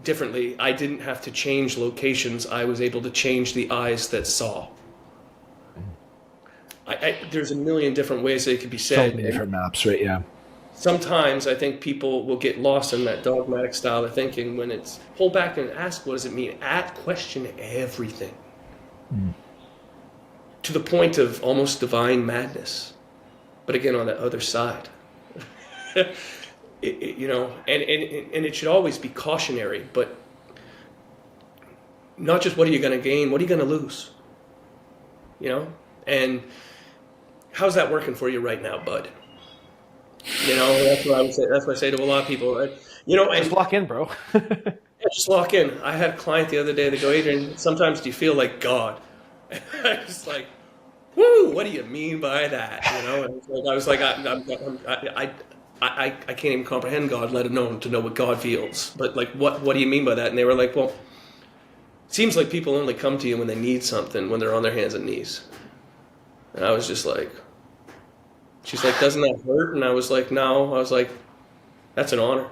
differently. I didn't have to change locations. I was able to change the eyes that saw. There's a million different ways that it could be said. So many different maps, right? Yeah. Sometimes I think people will get lost in that dogmatic style of thinking when it's pull back and ask, what does it mean? Question everything. To the point of almost divine madness. But again, on the other side. And it should always be cautionary, but not just what are you going to gain, what are you going to lose? And how's that working for you right now, bud? That's what I would say. That's what I say to a lot of people. And Just lock in, bro. yeah, just lock in. I had a client the other day that go, Adrian, sometimes do you feel like God? And I was like, woo, what do you mean by that? And I was like, I can't even comprehend God, let alone to know what God feels. But like, what do you mean by that? And they were like, well, it seems like people only come to you when they need something, when they're on their hands and knees. And I was just like, she's like, doesn't that hurt? And I was like, no. I was like, that's an honor.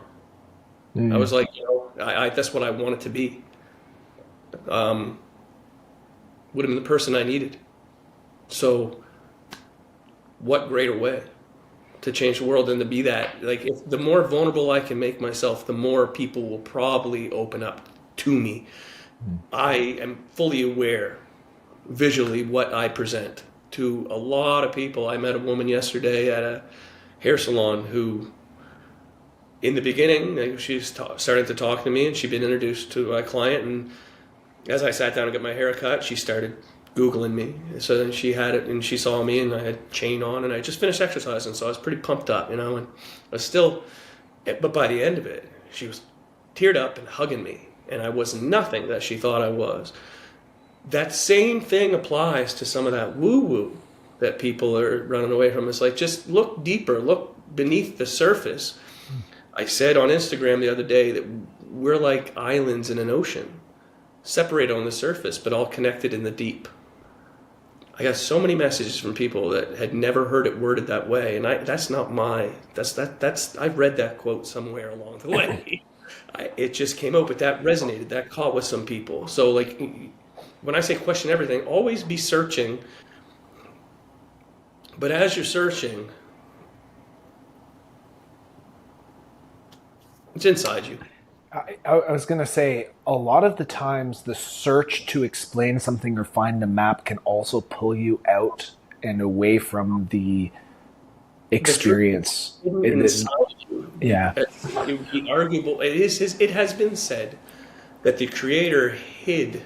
I was like, that's what I want it to be. Would have been the person I needed. So what greater way to change the world than to be that? Like, if the more vulnerable I can make myself, the more people will probably open up to me. I am fully aware visually what I present to a lot of people. I met a woman yesterday at a hair salon who, in the beginning, she's started to talk to me, and she'd been introduced to a client, and as I sat down to get my hair cut, she started Googling me. So then she had it, and she saw me, and I had chain on, and I just finished exercising, so I was pretty pumped up, and I was still, but by the end of it, she was teared up and hugging me, and I was nothing that she thought I was. That same thing applies to some of that woo-woo that people are running away from. It's like, just look deeper, look beneath the surface. I said on Instagram the other day that we're like islands in an ocean, separated on the surface, but all connected in the deep. I got so many messages from people that had never heard it worded that way, and that's not my. I've read that quote somewhere along the way. It just came out, but that resonated. That caught with some people. So, like, when I say question everything, always be searching. But as you're searching, it's inside you. I was going to say, a lot of the times the search to explain something or find a map can also pull you out and away from the experience. Yeah. It would be arguable. It has been said that the Creator hid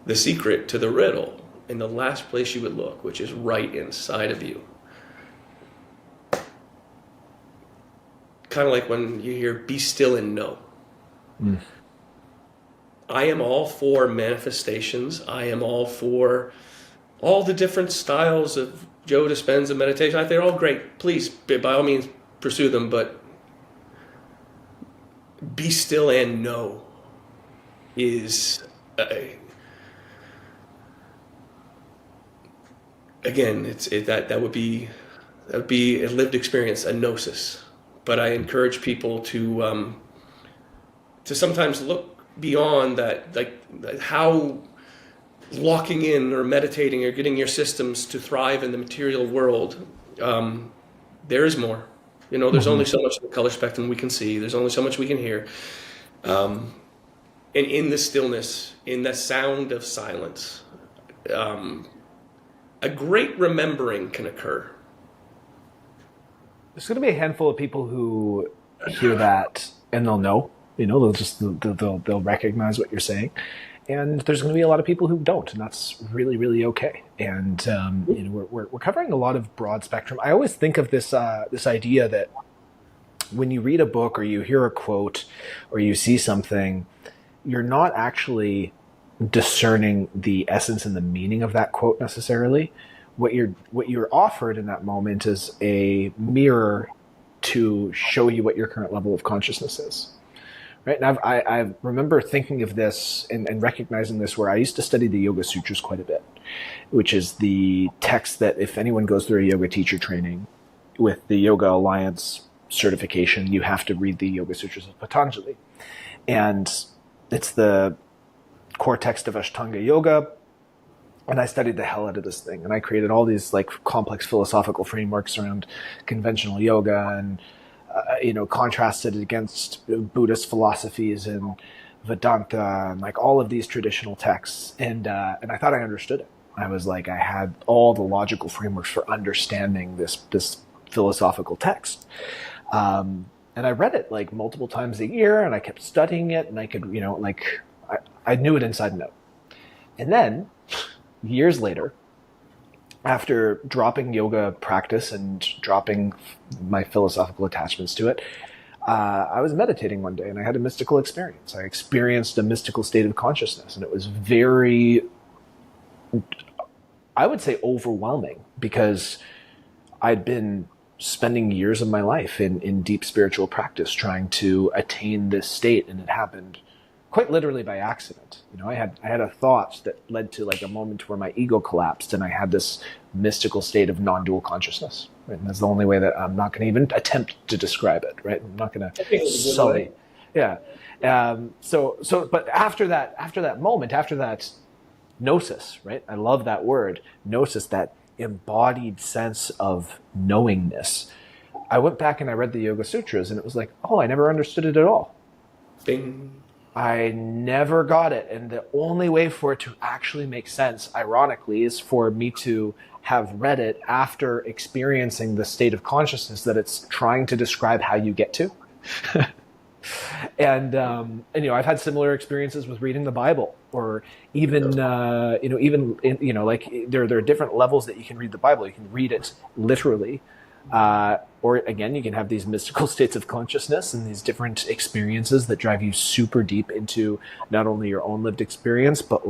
the secret to the riddle in the last place you would look, which is right inside of you. Kind of like when you hear "be still and know." I am all for manifestations. I am all for all the different styles of Joe Dispenza meditation. I think they're all great. Please, by all means, pursue them. But be still and know is, again, that would be That would be a lived experience, a gnosis. But I encourage people to sometimes look beyond that, like how locking in or meditating or getting your systems to thrive in the material world. There is more. There's only so much of the color spectrum we can see. There's only so much we can hear. And in the stillness, in the sound of silence, a great remembering can occur. There's going to be a handful of people who hear that and they'll know, they'll recognize what you're saying. And there's going to be a lot of people who don't, and that's really, really okay. And we're covering a lot of broad spectrum. I always think of this idea that when you read a book or you hear a quote or you see something, you're not actually discerning the essence and the meaning of that quote necessarily. What you're offered in that moment is a mirror to show you what your current level of consciousness is. Right. And I remember thinking of this and recognizing this where I used to study the Yoga Sutras quite a bit, which is the text that if anyone goes through a yoga teacher training with the Yoga Alliance certification, you have to read the Yoga Sutras of Patanjali. And it's the core text of Ashtanga Yoga. And I studied the hell out of this thing. And I created all these like complex philosophical frameworks around conventional yoga and contrasted it against Buddhist philosophies and Vedanta and like all of these traditional texts. And I thought I understood it. I was like, I had all the logical frameworks for understanding this philosophical text. And I read it like multiple times a year and I kept studying it and I could, I knew it inside and out. And then years later, after dropping yoga practice and dropping my philosophical attachments to it, I was meditating one day and I had a mystical experience. I experienced a mystical state of consciousness, and it was very, I would say, overwhelming because I'd been spending years of my life in deep spiritual practice trying to attain this state, and it happened quite literally by accident. I had a thought that led to like a moment where my ego collapsed and I had this mystical state of non-dual consciousness. Right? And that's the only way that I'm not going to even attempt to describe it. Right? I'm not going to. Sorry. Yeah. But after that moment, after that gnosis, right? I love that word, gnosis, that embodied sense of knowingness. I went back and I read the Yoga Sutras, and it was like, oh, I never understood it at all. Bing. I never got it. And the only way for it to actually make sense, ironically, is for me to have read it after experiencing the state of consciousness that it's trying to describe how you get to. And I've had similar experiences with reading the Bible, or even there are different levels that you can read the Bible. You can read it literally. Or again, you can have these mystical states of consciousness and these different experiences that drive you super deep into not only your own lived experience, but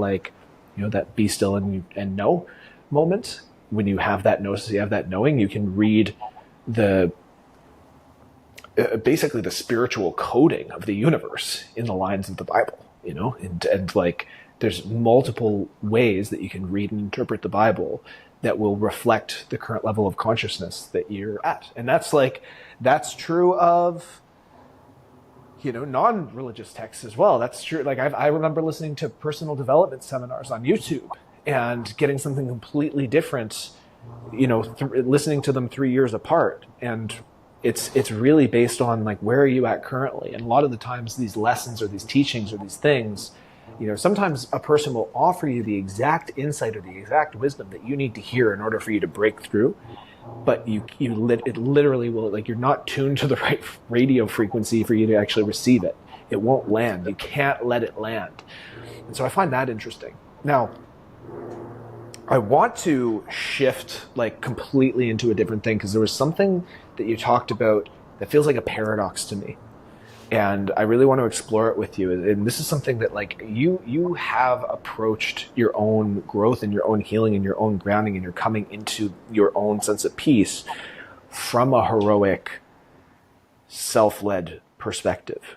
that be still and know moment. When you have that gnosis, you have that knowing, you can read basically the spiritual coding of the universe in the lines of the Bible, and there's multiple ways that you can read and interpret the Bible that will reflect the current level of consciousness that you're at. And that's true of, non-religious texts as well. That's true. I remember listening to personal development seminars on YouTube and getting something completely different, listening to them 3 years apart. And it's really based on where are you at currently? And a lot of the times these lessons or these teachings or these things, sometimes a person will offer you the exact insight or the exact wisdom that you need to hear in order for you to break through. But it literally will, you're not tuned to the right radio frequency for you to actually receive it. It won't land. You can't let it land. And so I find that interesting. Now, I want to shift completely into a different thing, because there was something that you talked about that feels like a paradox to me. And I really want to explore it with you. And this is something that you have approached your own growth and your own healing and your own grounding, and you're coming into your own sense of peace from a heroic, self-led perspective.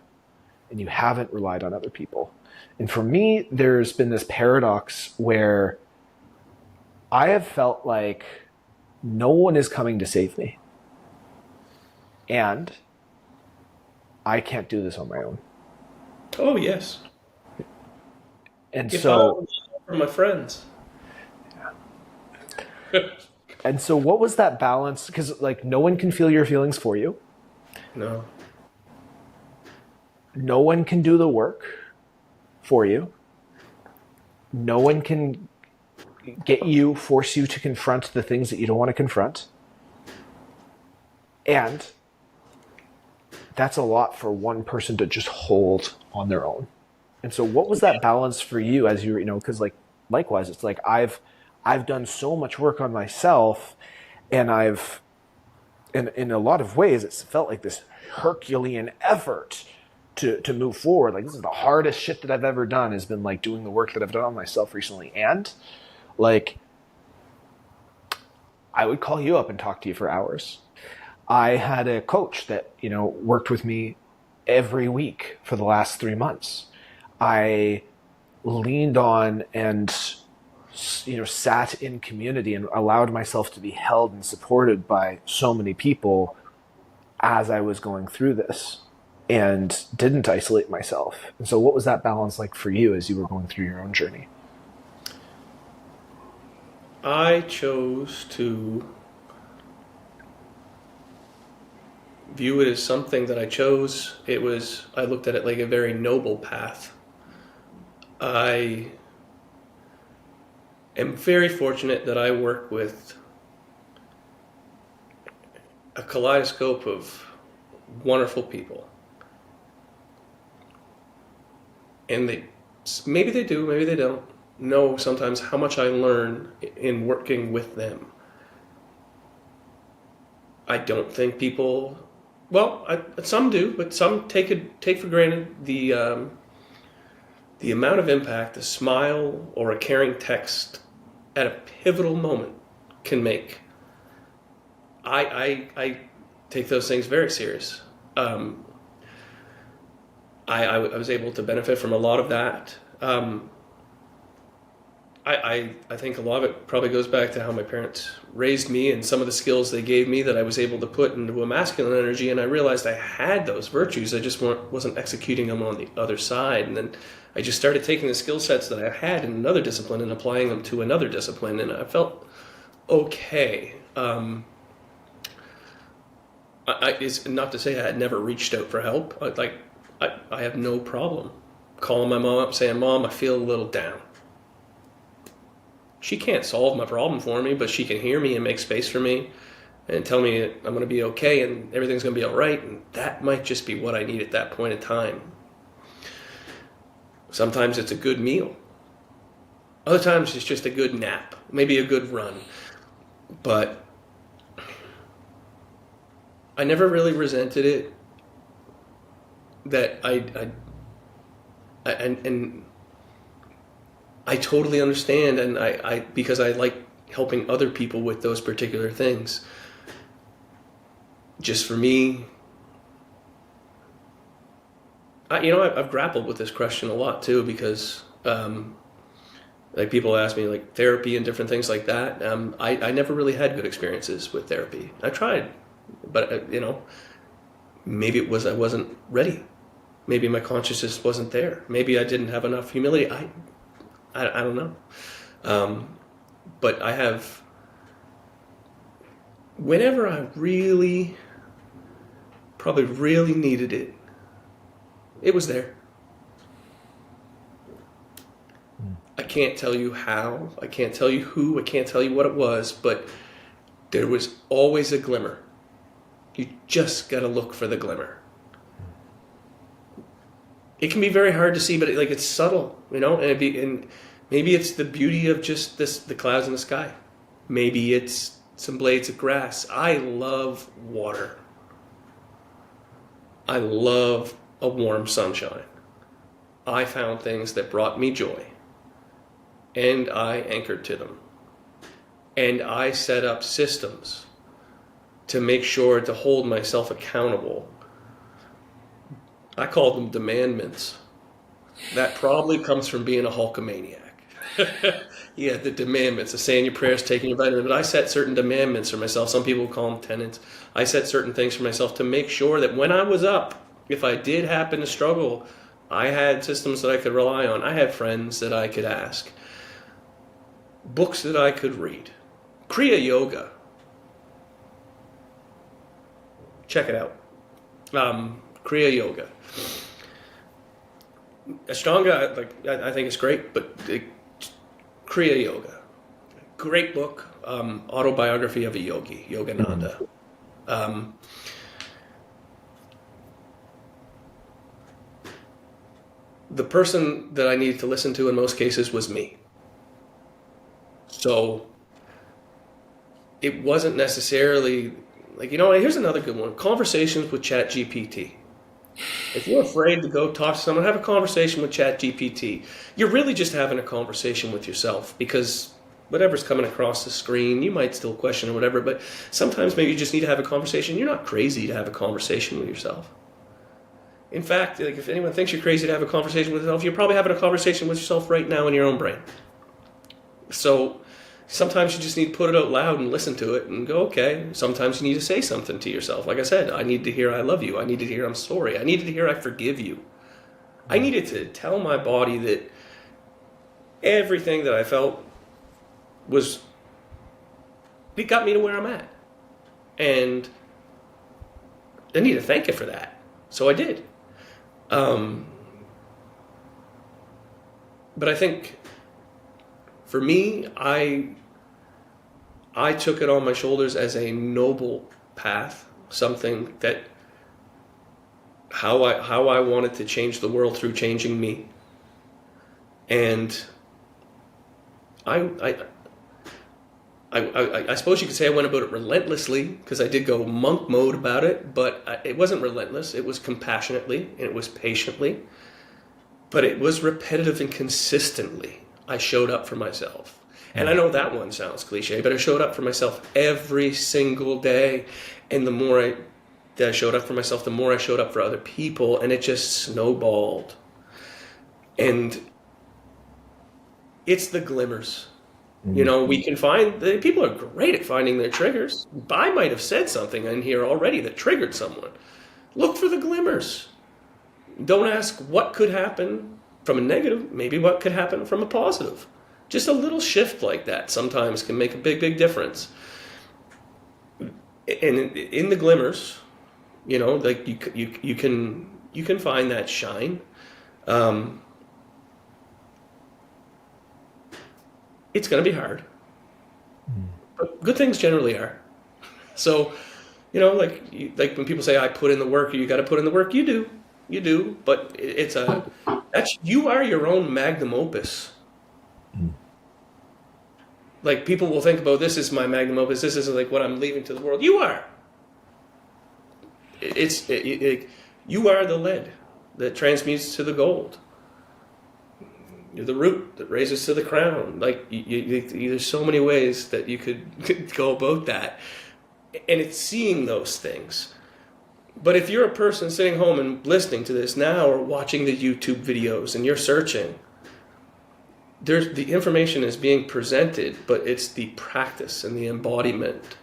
And you haven't relied on other people. And for me, there's been this paradox where I have felt like no one is coming to save me. And I can't do this on my own. Oh, yes. And If so, for my friends. and so what was that balance? Because like no one can feel your feelings for you. No. No one can do the work for you. No one can force you to confront the things that you don't want to confront. And that's a lot for one person to just hold on their own. And so what was that balance for you as you, because like likewise, it's like I've done so much work on myself, and I've in a lot of ways it's felt like this Herculean effort to move forward. Like this is the hardest shit that I've ever done, has been like doing the work that I've done on myself recently. And like I would call you up and talk to you for hours. I had a coach that, worked with me every week for the last 3 months. I leaned on and, sat in community and allowed myself to be held and supported by so many people as I was going through this, and didn't isolate myself. And so what was that balance like for you as you were going through your own journey? I chose to view it as something that I chose. I looked at it like a very noble path. I am very fortunate that I work with a kaleidoscope of wonderful people. And maybe they do, maybe they don't know sometimes how much I learn in working with them. I don't think people, some do, but some take for granted the amount of impact a smile or a caring text at a pivotal moment can make. I take those things very serious. I was able to benefit from a lot of that. I think a lot of it probably goes back to how my parents raised me and some of the skills they gave me that I was able to put into a masculine energy, and I realized I had those virtues. I just wasn't executing them on the other side. And then I just started taking the skill sets that I had in another discipline and applying them to another discipline, and I felt okay. It's not to say I had never reached out for help. I have no problem calling my mom up saying, "Mom, I feel a little down." She can't solve my problem for me, but she can hear me and make space for me and tell me I'm going to be okay and everything's going to be all right. And that might just be what I need at that point in time. Sometimes it's a good meal. Other times it's just a good nap, maybe a good run. But I never really resented it. That I totally understand, and I because I like helping other people with those particular things. Just for me, I've grappled with this question a lot too, because like people ask me like therapy and different things like that. I never really had good experiences with therapy. I tried, but maybe it was I wasn't ready. Maybe my consciousness wasn't there. Maybe I didn't have enough humility. I don't know. But I have, whenever I probably really needed it, it was there. I can't tell you how, I can't tell you who, I can't tell you what it was, but there was always a glimmer. You just got to look for the glimmer. It can be very hard to see, but it's subtle, and maybe it's the beauty of just the clouds in the sky. Maybe it's some blades of grass. I love water. I love a warm sunshine. I found things that brought me joy, and I anchored to them. And I set up systems to make sure to hold myself accountable. I call them demandments. That probably comes from being a Hulkamaniac. Yeah, the demandments, the saying your prayers, taking your vitamin. But I set certain demandments for myself. Some people call them tenets. I set certain things for myself to make sure that when I was up, if I did happen to struggle, I had systems that I could rely on. I had friends that I could ask, books that I could read. Kriya Yoga. Check it out. Kriya Yoga. Ashtanga, I think it's great, but Kriya Yoga, great book, autobiography of a yogi, Yogananda. The person that I needed to listen to in most cases was me. So it wasn't necessarily like, here's another good one, conversations with ChatGPT. If you're afraid to go talk to someone, have a conversation with ChatGPT. You're really just having a conversation with yourself, because whatever's coming across the screen, you might still question or whatever, but sometimes maybe you just need to have a conversation. You're not crazy to have a conversation with yourself. In fact, like, if anyone thinks you're crazy to have a conversation with yourself, you're probably having a conversation with yourself right now in your own brain. So sometimes you just need to put it out loud and listen to it and go, okay. Sometimes you need to say something to yourself. Like I said, I need to hear I love you. I need to hear I'm sorry. I needed to hear I forgive you. I needed to tell my body that everything that I felt it got me to where I'm at. And I need to thank it for that. So I did. But I think for me, I took it on my shoulders as a noble path, something that how I wanted to change the world through changing me. And I suppose you could say I went about it relentlessly, because I did go monk mode about it, but it wasn't relentless. It was compassionately, and it was patiently, but it was repetitive and consistently. I showed up for myself. And I know that one sounds cliche, but I showed up for myself every single day. And the more that I showed up for myself, the more I showed up for other people, and it just snowballed. And it's the glimmers. We can find, people are great at finding their triggers. I might have said something in here already that triggered someone. Look for the glimmers. Don't ask what could happen from a negative, maybe what could happen from a positive. Just a little shift like that sometimes can make a big, big difference. And in the glimmers, like you can find that shine. It's going to be hard, but good things generally are. So, like when people say I put in the work, or you got to put in the work, you do. But you are your own magnum opus. Like, people will think about, this is my magnum opus. This is like what I'm leaving to the world. You are. You are the lead that transmutes to the gold. You're the root that raises to the crown. Like, there's so many ways that you could go about that. And it's seeing those things. But if you're a person sitting home and listening to this now, or watching the YouTube videos, and you're searching, the information is being presented, but it's the practice and the embodiment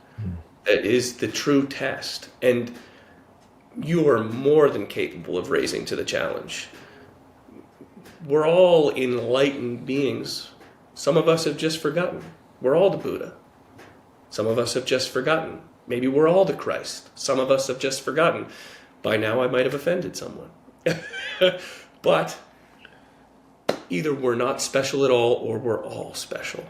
that is the true test. And you are more than capable of raising to the challenge. We're all enlightened beings. Some of us have just forgotten. We're all the Buddha. Some of us have just forgotten. Maybe we're all the Christ. Some of us have just forgotten. By now I might have offended someone. But either we're not special at all, or we're all special.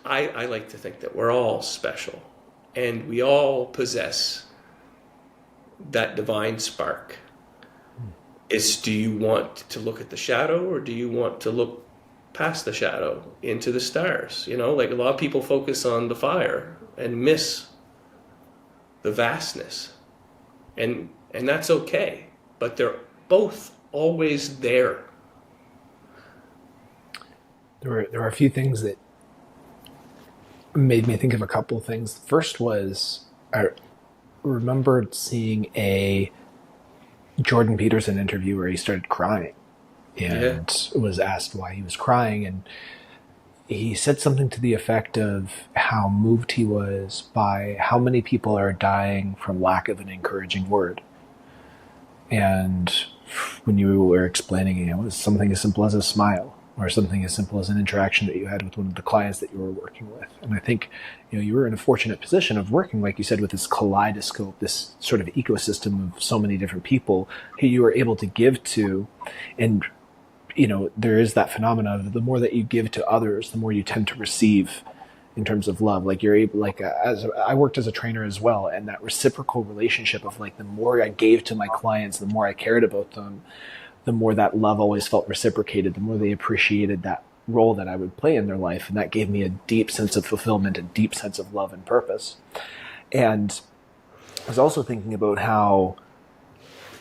I like to think that we're all special, and we all possess that divine spark. Do you want to look at the shadow, or do you want to look past the shadow into the stars? Like, a lot of people focus on the fire and miss the vastness. And that's okay, but they're both always there. There were a few things that made me think of a couple of things. First was, I remembered seeing a Jordan Peterson interview where he started crying, and was asked why he was crying. And he said something to the effect of how moved he was by how many people are dying from lack of an encouraging word. And when you were explaining, it was something as simple as a smile, or something as simple as an interaction that you had with one of the clients that you were working with. And I think, you were in a fortunate position of working, like you said, with this kaleidoscope, this sort of ecosystem of so many different people who you were able to give to. And, there is that phenomenon of the more that you give to others, the more you tend to receive in terms of love. Like you're able, as I worked as a trainer as well, and that reciprocal relationship of the more I gave to my clients, the more I cared about them, the more that love always felt reciprocated, the more they appreciated that role that I would play in their life. And that gave me a deep sense of fulfillment, a deep sense of love and purpose. And I was also thinking about how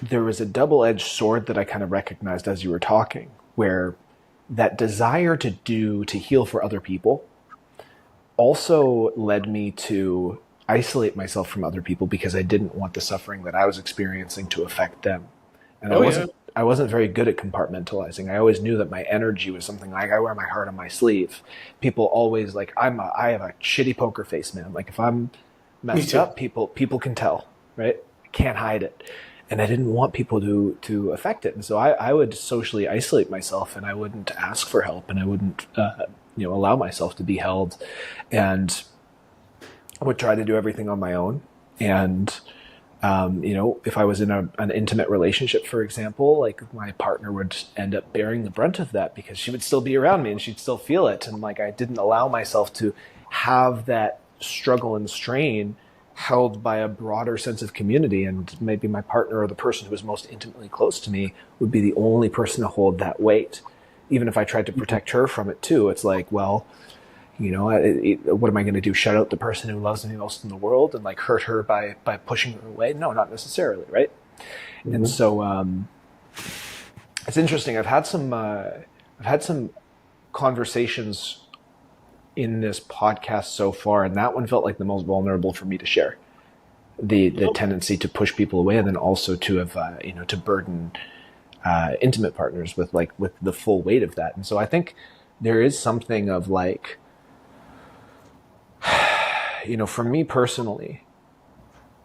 there was a double-edged sword that I kind of recognized as you were talking, where that desire to heal for other people also led me to isolate myself from other people because I didn't want the suffering that I was experiencing to affect them. And I wasn't very good at compartmentalizing. I always knew that my energy was something I wear my heart on my sleeve. People always I have a shitty poker face, man. If I'm messed up, people can tell, right? I can't hide it. And I didn't want people to affect it. And so I would socially isolate myself, and I wouldn't ask for help, and I wouldn't, allow myself to be held, and I would try to do everything on my own. And, if I was in an intimate relationship, for example, my partner would end up bearing the brunt of that because she would still be around me and she'd still feel it. And I didn't allow myself to have that struggle and strain held by a broader sense of community, and maybe my partner or the person who was most intimately close to me would be the only person to hold that weight. Even if I tried to protect her from it too, it's what am I going to do? Shut out the person who loves me most in the world and hurt her by pushing her away? No, not necessarily, right? Mm-hmm. And so it's interesting. I've had some conversations in this podcast so far, and that one felt like the most vulnerable for me to share. The tendency to push people away, and then also to have to burden intimate partners with the full weight of that. And so I think there is something of for me personally,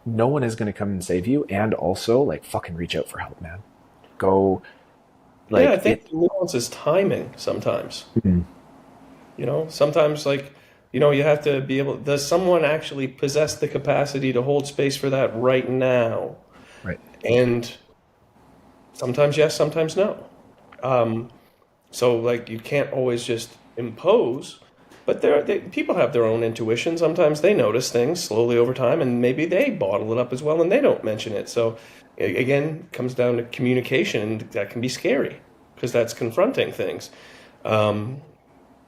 no one is going to come and save you, and also fucking reach out for help, man. Go. I think the nuance is timing sometimes. Mm-hmm. Sometimes you have to be able, does someone actually possess the capacity to hold space for that right now? Right. And sometimes yes, sometimes no. So you can't always just impose, but people have their own intuition. Sometimes they notice things slowly over time, and maybe they bottle it up as well and they don't mention it. So again, it comes down to communication, and that can be scary because that's confronting things.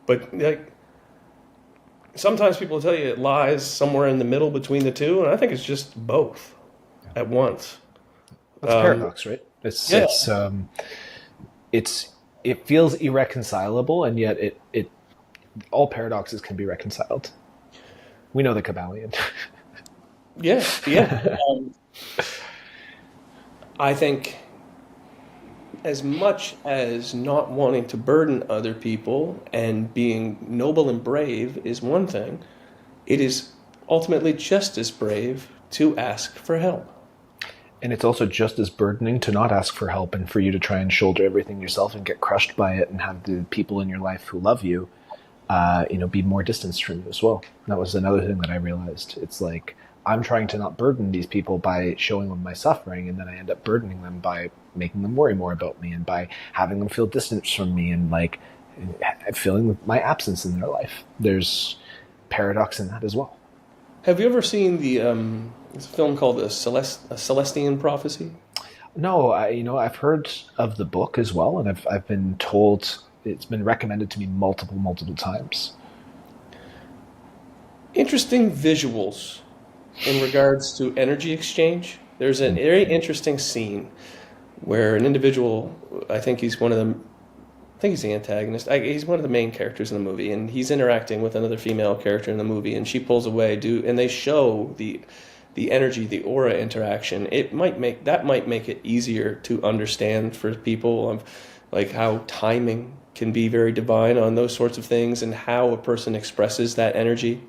But sometimes people tell you it lies somewhere in the middle between the two, and I think it's just both at once. That's paradox, right? It feels irreconcilable, and yet it all paradoxes can be reconciled. We know the Kabbalion. Yeah. I think as much as not wanting to burden other people and being noble and brave is one thing, it is ultimately just as brave to ask for help. And it's also just as burdening to not ask for help and for you to try and shoulder everything yourself and get crushed by it and have the people in your life who love you, be more distanced from you as well. And that was another thing that I realized. It's I'm trying to not burden these people by showing them my suffering, and then I end up burdening them by making them worry more about me and by having them feel distance from me and feeling my absence in their life. There's paradox in that as well. Have you ever seen it's a film called A Celestian Prophecy? No, I've heard of the book as well, and I've been told, it's been recommended to me multiple times. Interesting visuals in regards to energy exchange. There's a very interesting scene where an individual, I think he's the antagonist. He's one of the main characters in the movie, and he's interacting with another female character in the movie, and she pulls away, and they show the energy, the aura interaction. That might make it easier to understand for people of like how timing can be very divine on those sorts of things and how a person expresses that energy.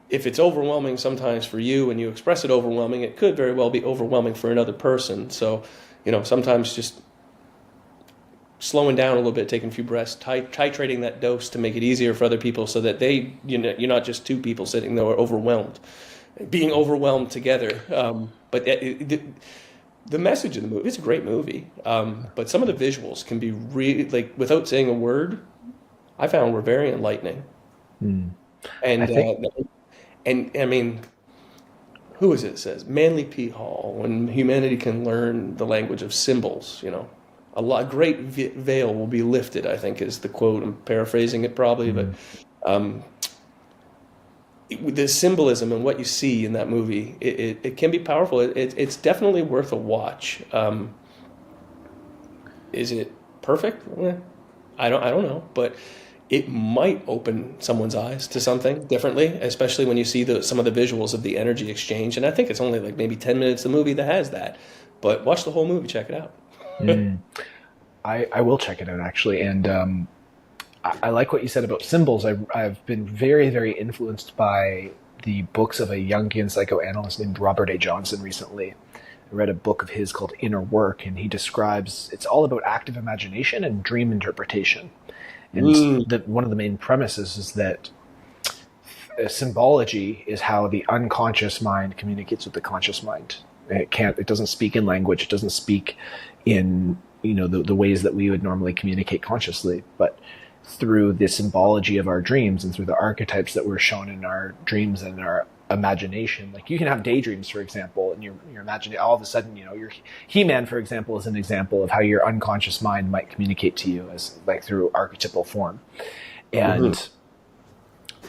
If it's overwhelming sometimes for you and you express it overwhelming, it could very well be overwhelming for another person. So, sometimes just slowing down a little bit, taking a few breaths, titrating that dose to make it easier for other people so that you're not just two people sitting there overwhelmed, being overwhelmed together. But the message of the movie, it's a great movie, but some of the visuals can be really, like, without saying a word, I found were very enlightening. And I mean, who is it that says Manly P. Hall, when humanity can learn the language of symbols, a great veil will be lifted, I think is the quote. I'm paraphrasing it probably, but the symbolism and what you see in that movie, it can be powerful. It's definitely worth a watch. Is it perfect? I don't know, but it might open someone's eyes to something differently, especially when you see some of the visuals of the energy exchange. And I think it's only like maybe 10 minutes of the movie that has that. But watch the whole movie, check it out. I will check it out, actually. And I like what you said about symbols. I've been very, very influenced by the books of a Jungian psychoanalyst named Robert A. Johnson recently. I read a book of his called Inner Work, and he describes it's all about active imagination and dream interpretation. And one of the main premises is that symbology is how the unconscious mind communicates with the conscious mind. It doesn't speak in language. It doesn't speak in, the ways that we would normally communicate consciously, but through the symbology of our dreams and through the archetypes that we're shown in our dreams and our imagination. Like, you can have daydreams, for example, and you're imagining all of a sudden, your He-Man, for example, is an example of how your unconscious mind might communicate to you as like through archetypal form. And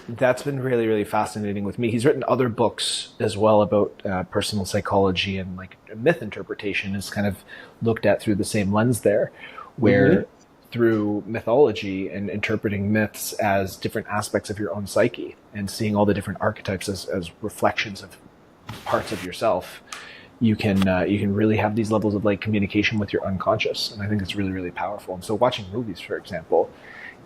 that's been really, really fascinating with me. He's written other books as well about personal psychology, and like myth interpretation is kind of looked at through the same lens there, where through mythology and interpreting myths as different aspects of your own psyche and seeing all the different archetypes as reflections of parts of yourself, you can really have these levels of like communication with your unconscious. And I think it's really, really powerful. And so watching movies, for example,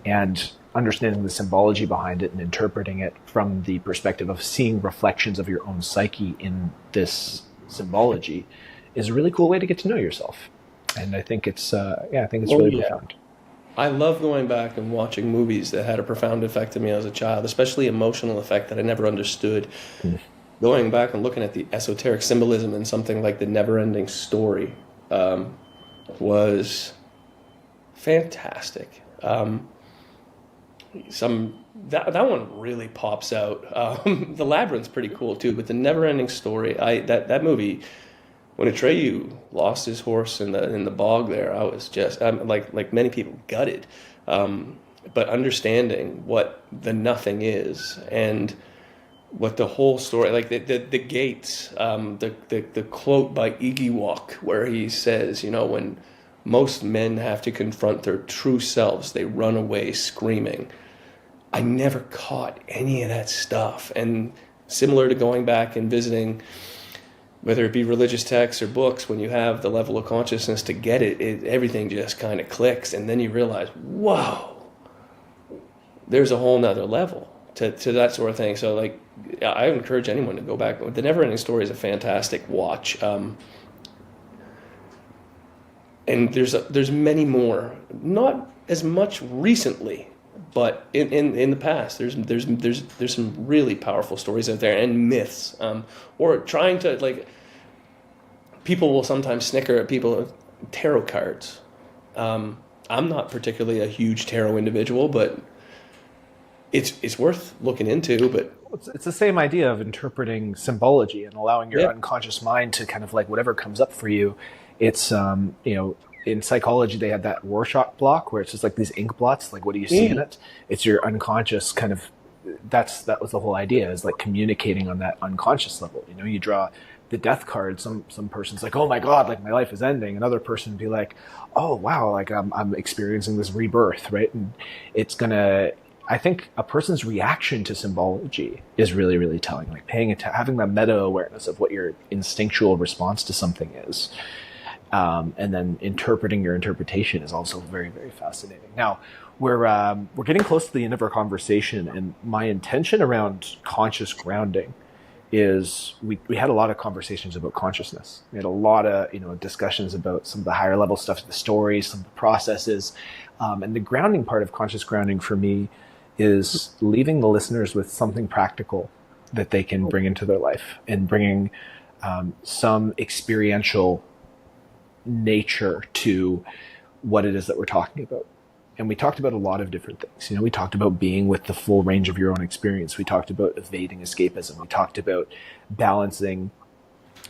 and understanding the symbology behind it and interpreting it from the perspective of seeing reflections of your own psyche in this symbology is a really cool way to get to know yourself. And I think it's really profound. I love going back and watching movies that had a profound effect on me as a child, especially emotional effect that I never understood. Going back and looking at the esoteric symbolism in something like The Never-Ending Story was fantastic. That one really pops out. The Labyrinth's pretty cool too, but The Never-Ending Story, that movie, when Atreyu lost his horse in the bog there, I was just like many people, gutted. But understanding what the nothing is and what the whole story, like the gates, the quote by Igiwok where he says, when most men have to confront their true selves, they run away screaming. I never caught any of that stuff. And similar to going back and visiting, whether it be religious texts or books, when you have the level of consciousness to get it, everything just kind of clicks. And then you realize, whoa, there's a whole nother level to that sort of thing. So like, I encourage anyone to go back. The Never-Ending Story is a fantastic watch. And there's many more, not as much recently, but in the past, there's some really powerful stories out there and myths, or trying to, like, people will sometimes snicker at people tarot cards. I'm not particularly a huge tarot individual, but it's worth looking into. But it's the same idea of interpreting symbology and allowing your unconscious mind to kind of like whatever comes up for you. It's in psychology, they have that Rorschach block where it's just like these ink blots. Like, what do you see in it? It's your unconscious kind of. That was the whole idea, is like communicating on that unconscious level. You draw the death card. Some person's like, oh my God, like my life is ending. Another person would be like, oh wow, like I'm experiencing this rebirth, right? And it's gonna. I think a person's reaction to symbology is really, really telling. Like having that meta awareness of what your instinctual response to something is. And then interpreting your interpretation is also very, very fascinating. Now, we're getting close to the end of our conversation, and my intention around conscious grounding is we had a lot of conversations about consciousness. We had a lot of discussions about some of the higher level stuff, the stories, some of the processes, and the grounding part of conscious grounding for me is leaving the listeners with something practical that they can bring into their life, and bringing some experiential nature to what it is that we're talking about. And we talked about a lot of different things. We talked about being with the full range of your own experience. We talked about evading escapism. We talked about balancing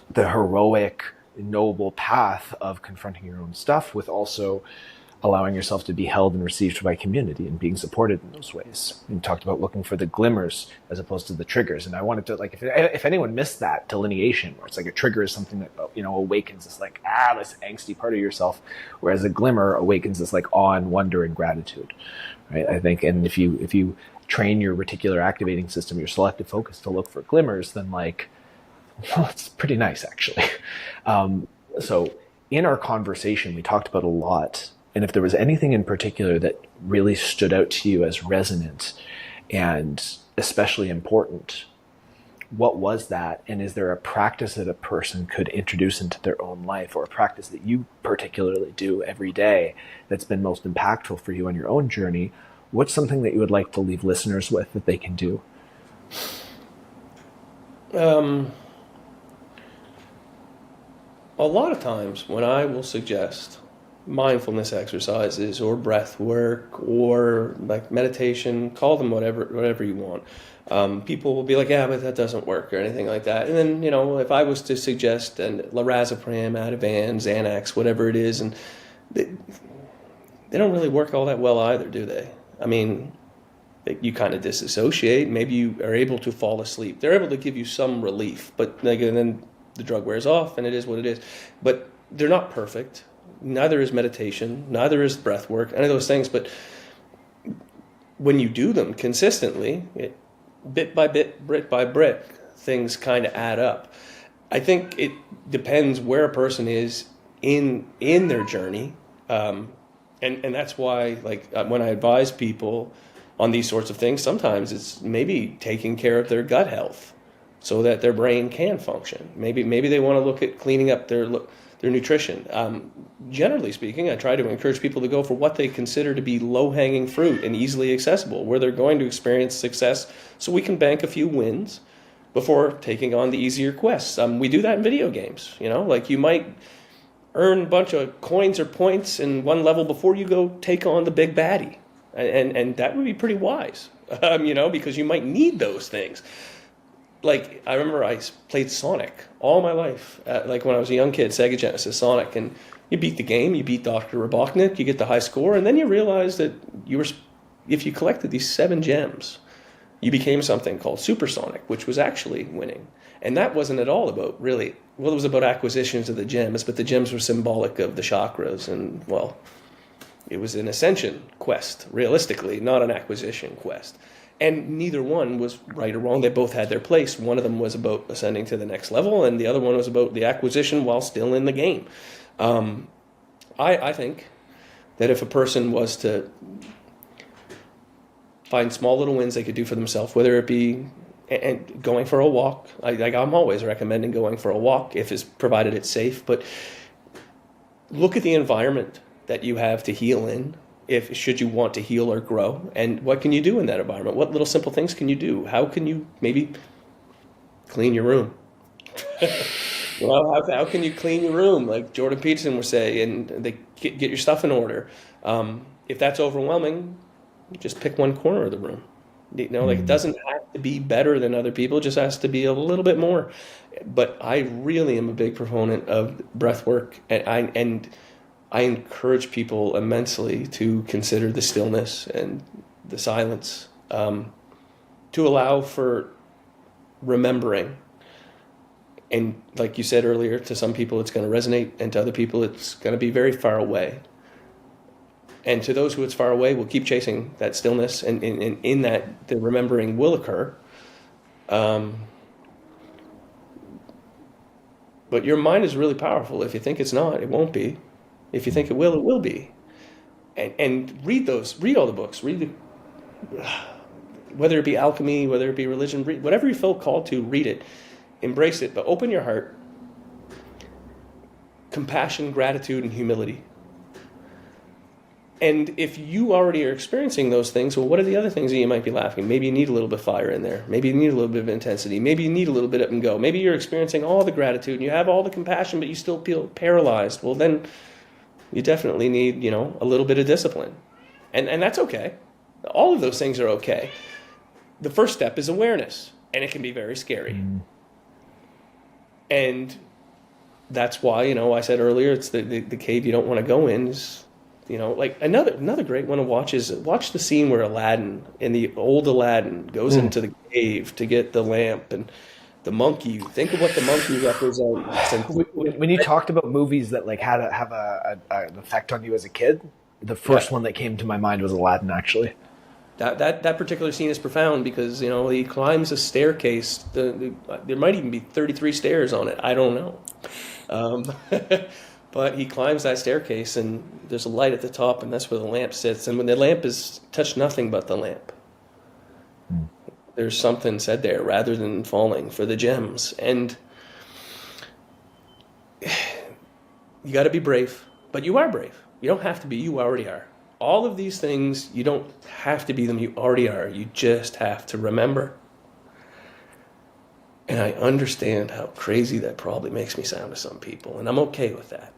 the heroic, noble path of confronting your own stuff with also allowing yourself to be held and received by community and being supported in those ways. We talked about looking for the glimmers as opposed to the triggers. And I wanted to, if anyone missed that delineation, where it's like a trigger is something that, awakens this this angsty part of yourself, whereas a glimmer awakens this awe and wonder and gratitude, right? I think, and if you train your reticular activating system, your selective focus to look for glimmers, then it's pretty nice actually. So in our conversation, we talked about a lot. And if there was anything in particular that really stood out to you as resonant and especially important, what was that? And is there a practice that a person could introduce into their own life, or a practice that you particularly do every day that's been most impactful for you on your own journey? What's something that you would like to leave listeners with that they can do? A lot of times when I will suggest mindfulness exercises or breath work or meditation, call them whatever you want, people will be like, yeah, but that doesn't work or anything like that. And then, if I was to suggest lorazepam, Ativan, Xanax, whatever it is, and they don't really work all that well either, do they? I mean, you kind of disassociate. Maybe you are able to fall asleep. They're able to give you some relief, but and then the drug wears off and it is what it is. But they're not perfect. Neither is meditation, neither is breath work, any of those things. But when you do them consistently, bit by bit, brick by brick, things kind of add up. I think it depends where a person is in their journey. And that's why, when I advise people on these sorts of things, sometimes it's maybe taking care of their gut health so that their brain can function. Maybe they want to look at cleaning up their nutrition. Generally speaking, I try to encourage people to go for what they consider to be low-hanging fruit and easily accessible, where they're going to experience success, so we can bank a few wins before taking on the easier quests. We do that in video games. You might earn a bunch of coins or points in one level before you go take on the big baddie. And that would be pretty wise, because you might need those things. I remember I played Sonic all my life. When I was a young kid, Sega Genesis, Sonic, and you beat the game, you beat Dr. Robotnik, you get the high score, and then you realize that if you collected these 7 gems, you became something called Supersonic, which was actually winning. And that wasn't at all about it was about acquisitions of the gems, but the gems were symbolic of the chakras, and, it was an ascension quest, realistically, not an acquisition quest. And neither one was right or wrong. They both had their place. One of them was about ascending to the next level, and the other one was about the acquisition while still in the game. I think that if a person was to find small little wins they could do for themselves, whether it be and going for a walk, I'm always recommending going for a walk if it's provided it's safe. But look at the environment that you have to heal in. Should you want to heal or grow, and what can you do in that environment? What little simple things can you do? How can you maybe clean your room? How can you clean your room? Like Jordan Peterson would say, and they get your stuff in order. If that's overwhelming, just pick one corner of the room. It doesn't have to be better than other people. It just has to be a little bit more. But I really am a big proponent of breath work, and I encourage people immensely to consider the stillness and the silence, to allow for remembering. And like you said earlier, to some people it's going to resonate, and to other people it's going to be very far away. And to those who it's far away, we'll keep chasing that stillness, and in that the remembering will occur. But your mind is really powerful. If you think it's not, it won't be. If you think it will be. And read all the books. Whether it be alchemy, whether it be religion, whatever you feel called to, read it. Embrace it, but open your heart. Compassion, gratitude, and humility. And if you already are experiencing those things, well, what are the other things that you might be lacking? Maybe you need a little bit of fire in there. Maybe you need a little bit of intensity. Maybe you need a little bit up and go. Maybe you're experiencing all the gratitude and you have all the compassion, but you still feel paralyzed. Well, then you definitely need, a little bit of discipline. And that's okay. All of those things are okay. The first step is awareness, and it can be very scary. And that's why, I said earlier, it's the cave you don't want to go in is, like another great one to watch is watch the scene where Aladdin, in the old Aladdin, goes into the cave to get the lamp, and the monkey. Think of what the monkey represents. When you talked about movies that like had an effect on you as a kid, the first one that came to my mind was Aladdin, actually. That particular scene is profound because he climbs a staircase. There might even be 33 stairs on it. I don't know. But he climbs that staircase, and there's a light at the top, and that's where the lamp sits. And when the lamp is touch nothing but the lamp. There's something said there, rather than falling for the gems. And you got to be brave, but you are brave. You don't have to be. You already are. All of these things, you don't have to be them. You already are. You just have to remember. And I understand how crazy that probably makes me sound to some people, and I'm okay with that.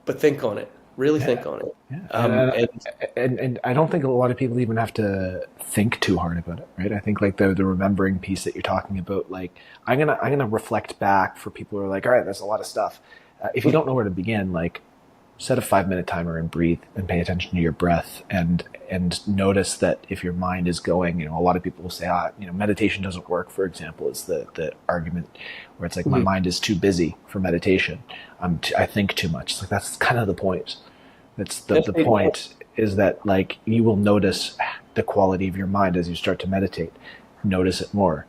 But think on it. Really think on it. Yeah. And I don't think a lot of people even have to think too hard about it, right? I think like the remembering piece that you're talking about, like I'm gonna reflect back for people who are like, all right, there's a lot of stuff. If you don't know where to begin, like set a 5-minute timer and breathe and pay attention to your breath and notice that if your mind is going, a lot of people will say, meditation doesn't work, for example, is the argument where it's like, my mind is too busy for meditation. I think too much. It's like, that's kind of the point. That's the point is that like you will notice the quality of your mind as you start to meditate. Notice it more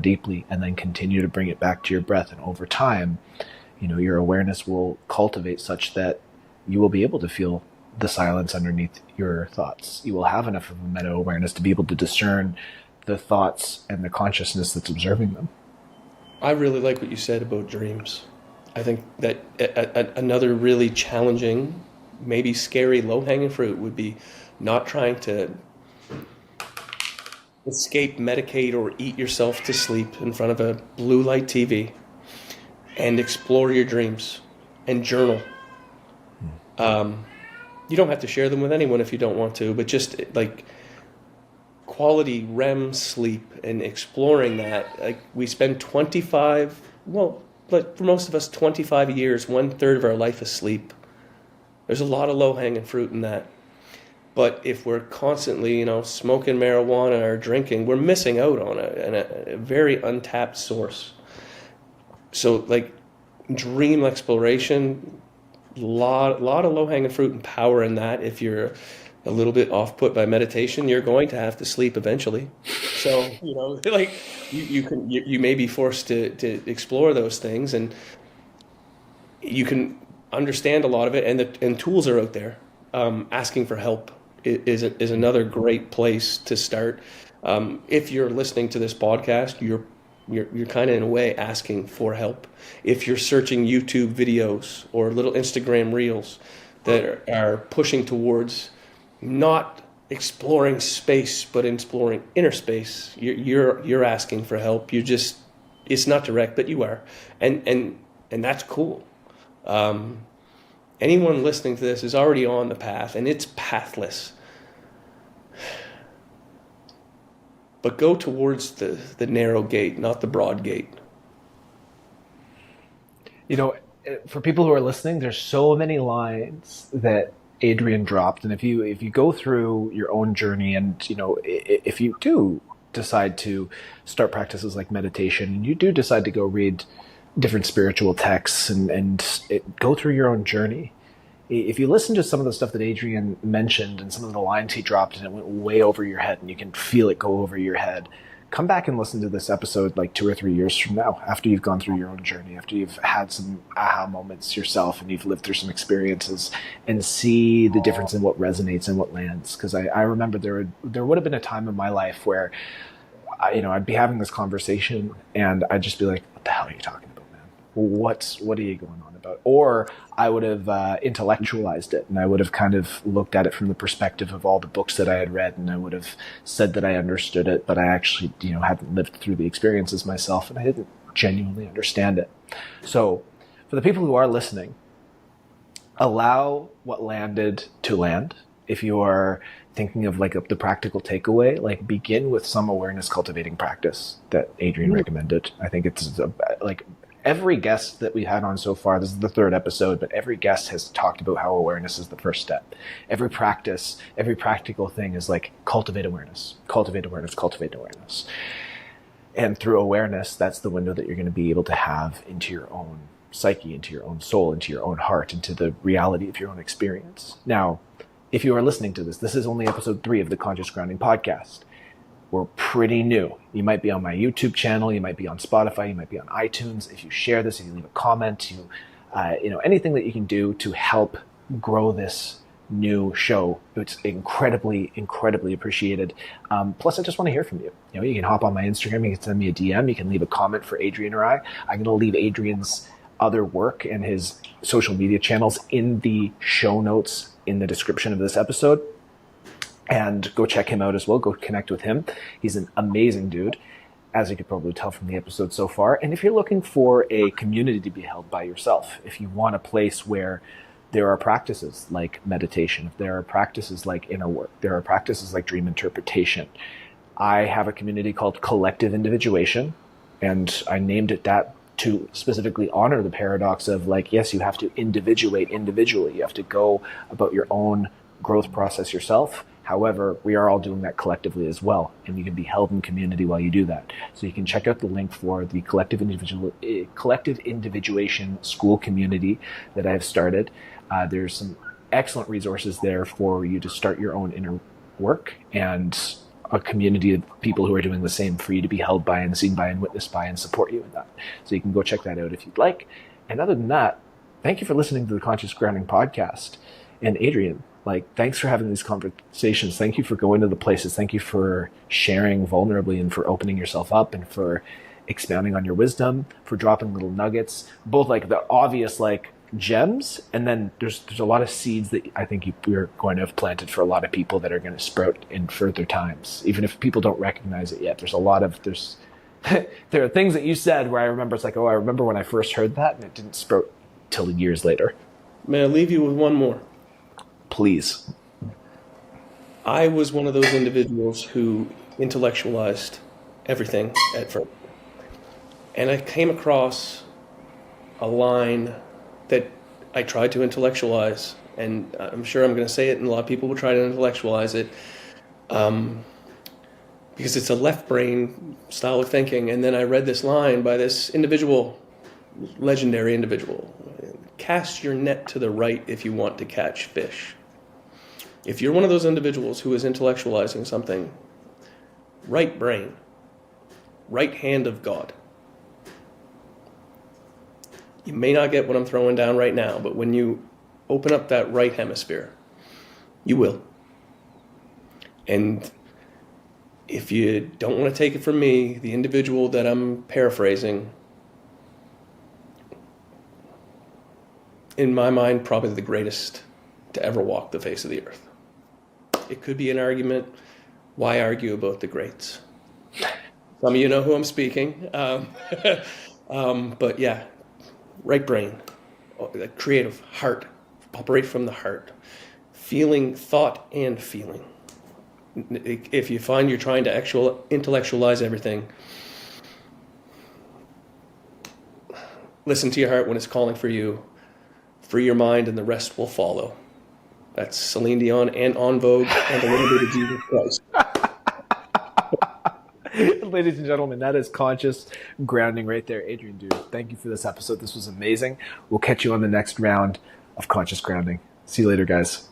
deeply, and then continue to bring it back to your breath. And over time, your awareness will cultivate such that you will be able to feel the silence underneath your thoughts. You will have enough of a meta awareness to be able to discern the thoughts and the consciousness that's observing them. I really like what you said about dreams. I think that another really challenging, maybe scary, low-hanging fruit would be not trying to escape, medicate, or eat yourself to sleep in front of a blue light TV, and explore your dreams and journal. You don't have to share them with anyone if you don't want to, but just like quality REM sleep and exploring that. Like we spend 25, but for most of us, 25 years, 1/3 of our life asleep. There's a lot of low-hanging fruit in that. But if we're constantly, smoking marijuana or drinking, we're missing out on a very untapped source. So, like, dream exploration, lot of low-hanging fruit and power in that. If you're a little bit off-put by meditation, you're going to have to sleep eventually. So, like, you may be forced to explore those things, and you can understand a lot of it, and tools are out there. Asking for help is another great place to start. If you're listening to this podcast, you're kind of in a way asking for help. If you're searching YouTube videos or little Instagram reels that are pushing towards not exploring space but exploring inner space, you're asking for help. It's not direct, but you are, and that's cool. Anyone listening to this is already on the path, and it's pathless. But go towards the narrow gate, not the broad gate. For people who are listening, there's so many lines that Adrian dropped, and if you go through your own journey, and if you do decide to start practices like meditation, and you do decide to go read different spiritual texts and go through your own journey, if you listen to some of the stuff that Adrian mentioned and some of the lines he dropped and it went way over your head and you can feel it go over your head, come back and listen to this episode like 2 or 3 years from now, after you've gone through your own journey, after you've had some aha moments yourself and you've lived through some experiences, and see the difference in what resonates and what lands. Because I remember there would have been a time in my life where I'd be having this conversation and I'd just be like, what the hell are you talking about, man? What are you going on about? Or I would have intellectualized it, and I would have kind of looked at it from the perspective of all the books that I had read, and I would have said that I understood it, but I actually, hadn't lived through the experiences myself, and I didn't genuinely understand it. So for the people who are listening, allow what landed to land. If you are thinking of like the practical takeaway, like begin with some awareness cultivating practice that Adrian recommended. I think it's every guest that we had on so far, this is the 3rd episode, but every guest has talked about how awareness is the first step. Every practice, every practical thing is like cultivate awareness, cultivate awareness, cultivate awareness. And through awareness, that's the window that you're going to be able to have into your own psyche, into your own soul, into your own heart, into the reality of your own experience. Now, if you are listening to this, this is only episode 3 of the Conscious Grounding podcast. We're pretty new. You might be on my YouTube channel, you might be on Spotify, you might be on iTunes. If you share this, if you leave a comment, anything that you can do to help grow this new show, it's incredibly, incredibly appreciated. Plus, I just want to hear from you. You can hop on my Instagram, you can send me a DM, you can leave a comment for Adrian or I. I'm going to leave Adrian's other work and his social media channels in the show notes in the description of this episode. And go check him out as well. Go connect with him. He's an amazing dude, as you could probably tell from the episode so far. And if you're looking for a community to be held by yourself, if you want a place where there are practices like meditation, if there are practices like inner work, there are practices like dream interpretation, I have a community called Collective Individuation, and I named it that to specifically honor the paradox of yes, you have to individuate individually. You have to go about your own growth process yourself. However, we are all doing that collectively as well, and you can be held in community while you do that. So you can check out the link for the collective individuation school community that I have started. There's some excellent resources there for you to start your own inner work, and a community of people who are doing the same for you to be held by and seen by and witnessed by and support you in that. So you can go check that out if you'd like. And other than that, thank you for listening to the Conscious Grounding podcast. And Adrian, thanks for having these conversations. Thank you for going to the places. Thank you for sharing vulnerably and for opening yourself up and for expounding on your wisdom, for dropping little nuggets, both the obvious gems, and then there's a lot of seeds that I think you're going to have planted for a lot of people that are going to sprout in further times. Even if people don't recognize it yet, there are things that you said where I remember I remember when I first heard that and it didn't sprout till years later. May I leave you with one more? Please. I was one of those individuals who intellectualized everything at first. And I came across a line that I tried to intellectualize, and I'm sure I'm going to say it, and a lot of people will try to intellectualize it, because it's a left brain style of thinking. And then I read this line by this individual, legendary individual: cast your net to the right if you want to catch fish. If you're one of those individuals who is intellectualizing something, right brain, right hand of God, you may not get what I'm throwing down right now, but when you open up that right hemisphere, you will. And if you don't want to take it from me, the individual that I'm paraphrasing, in my mind, probably the greatest to ever walk the face of the earth. It could be an argument. Why argue about the greats? Some of you know who I'm speaking. But yeah, right brain, the creative heart, operate from the heart, feeling, thought, and feeling. If you find you're trying to intellectualize everything, listen to your heart when it's calling for you, free your mind, and the rest will follow. That's Celine Dion and En Vogue and a little bit of Jesus Christ. Ladies and gentlemen, that is Conscious Grounding right there. Adrian, dude, thank you for this episode. This was amazing. We'll catch you on the next round of Conscious Grounding. See you later, guys.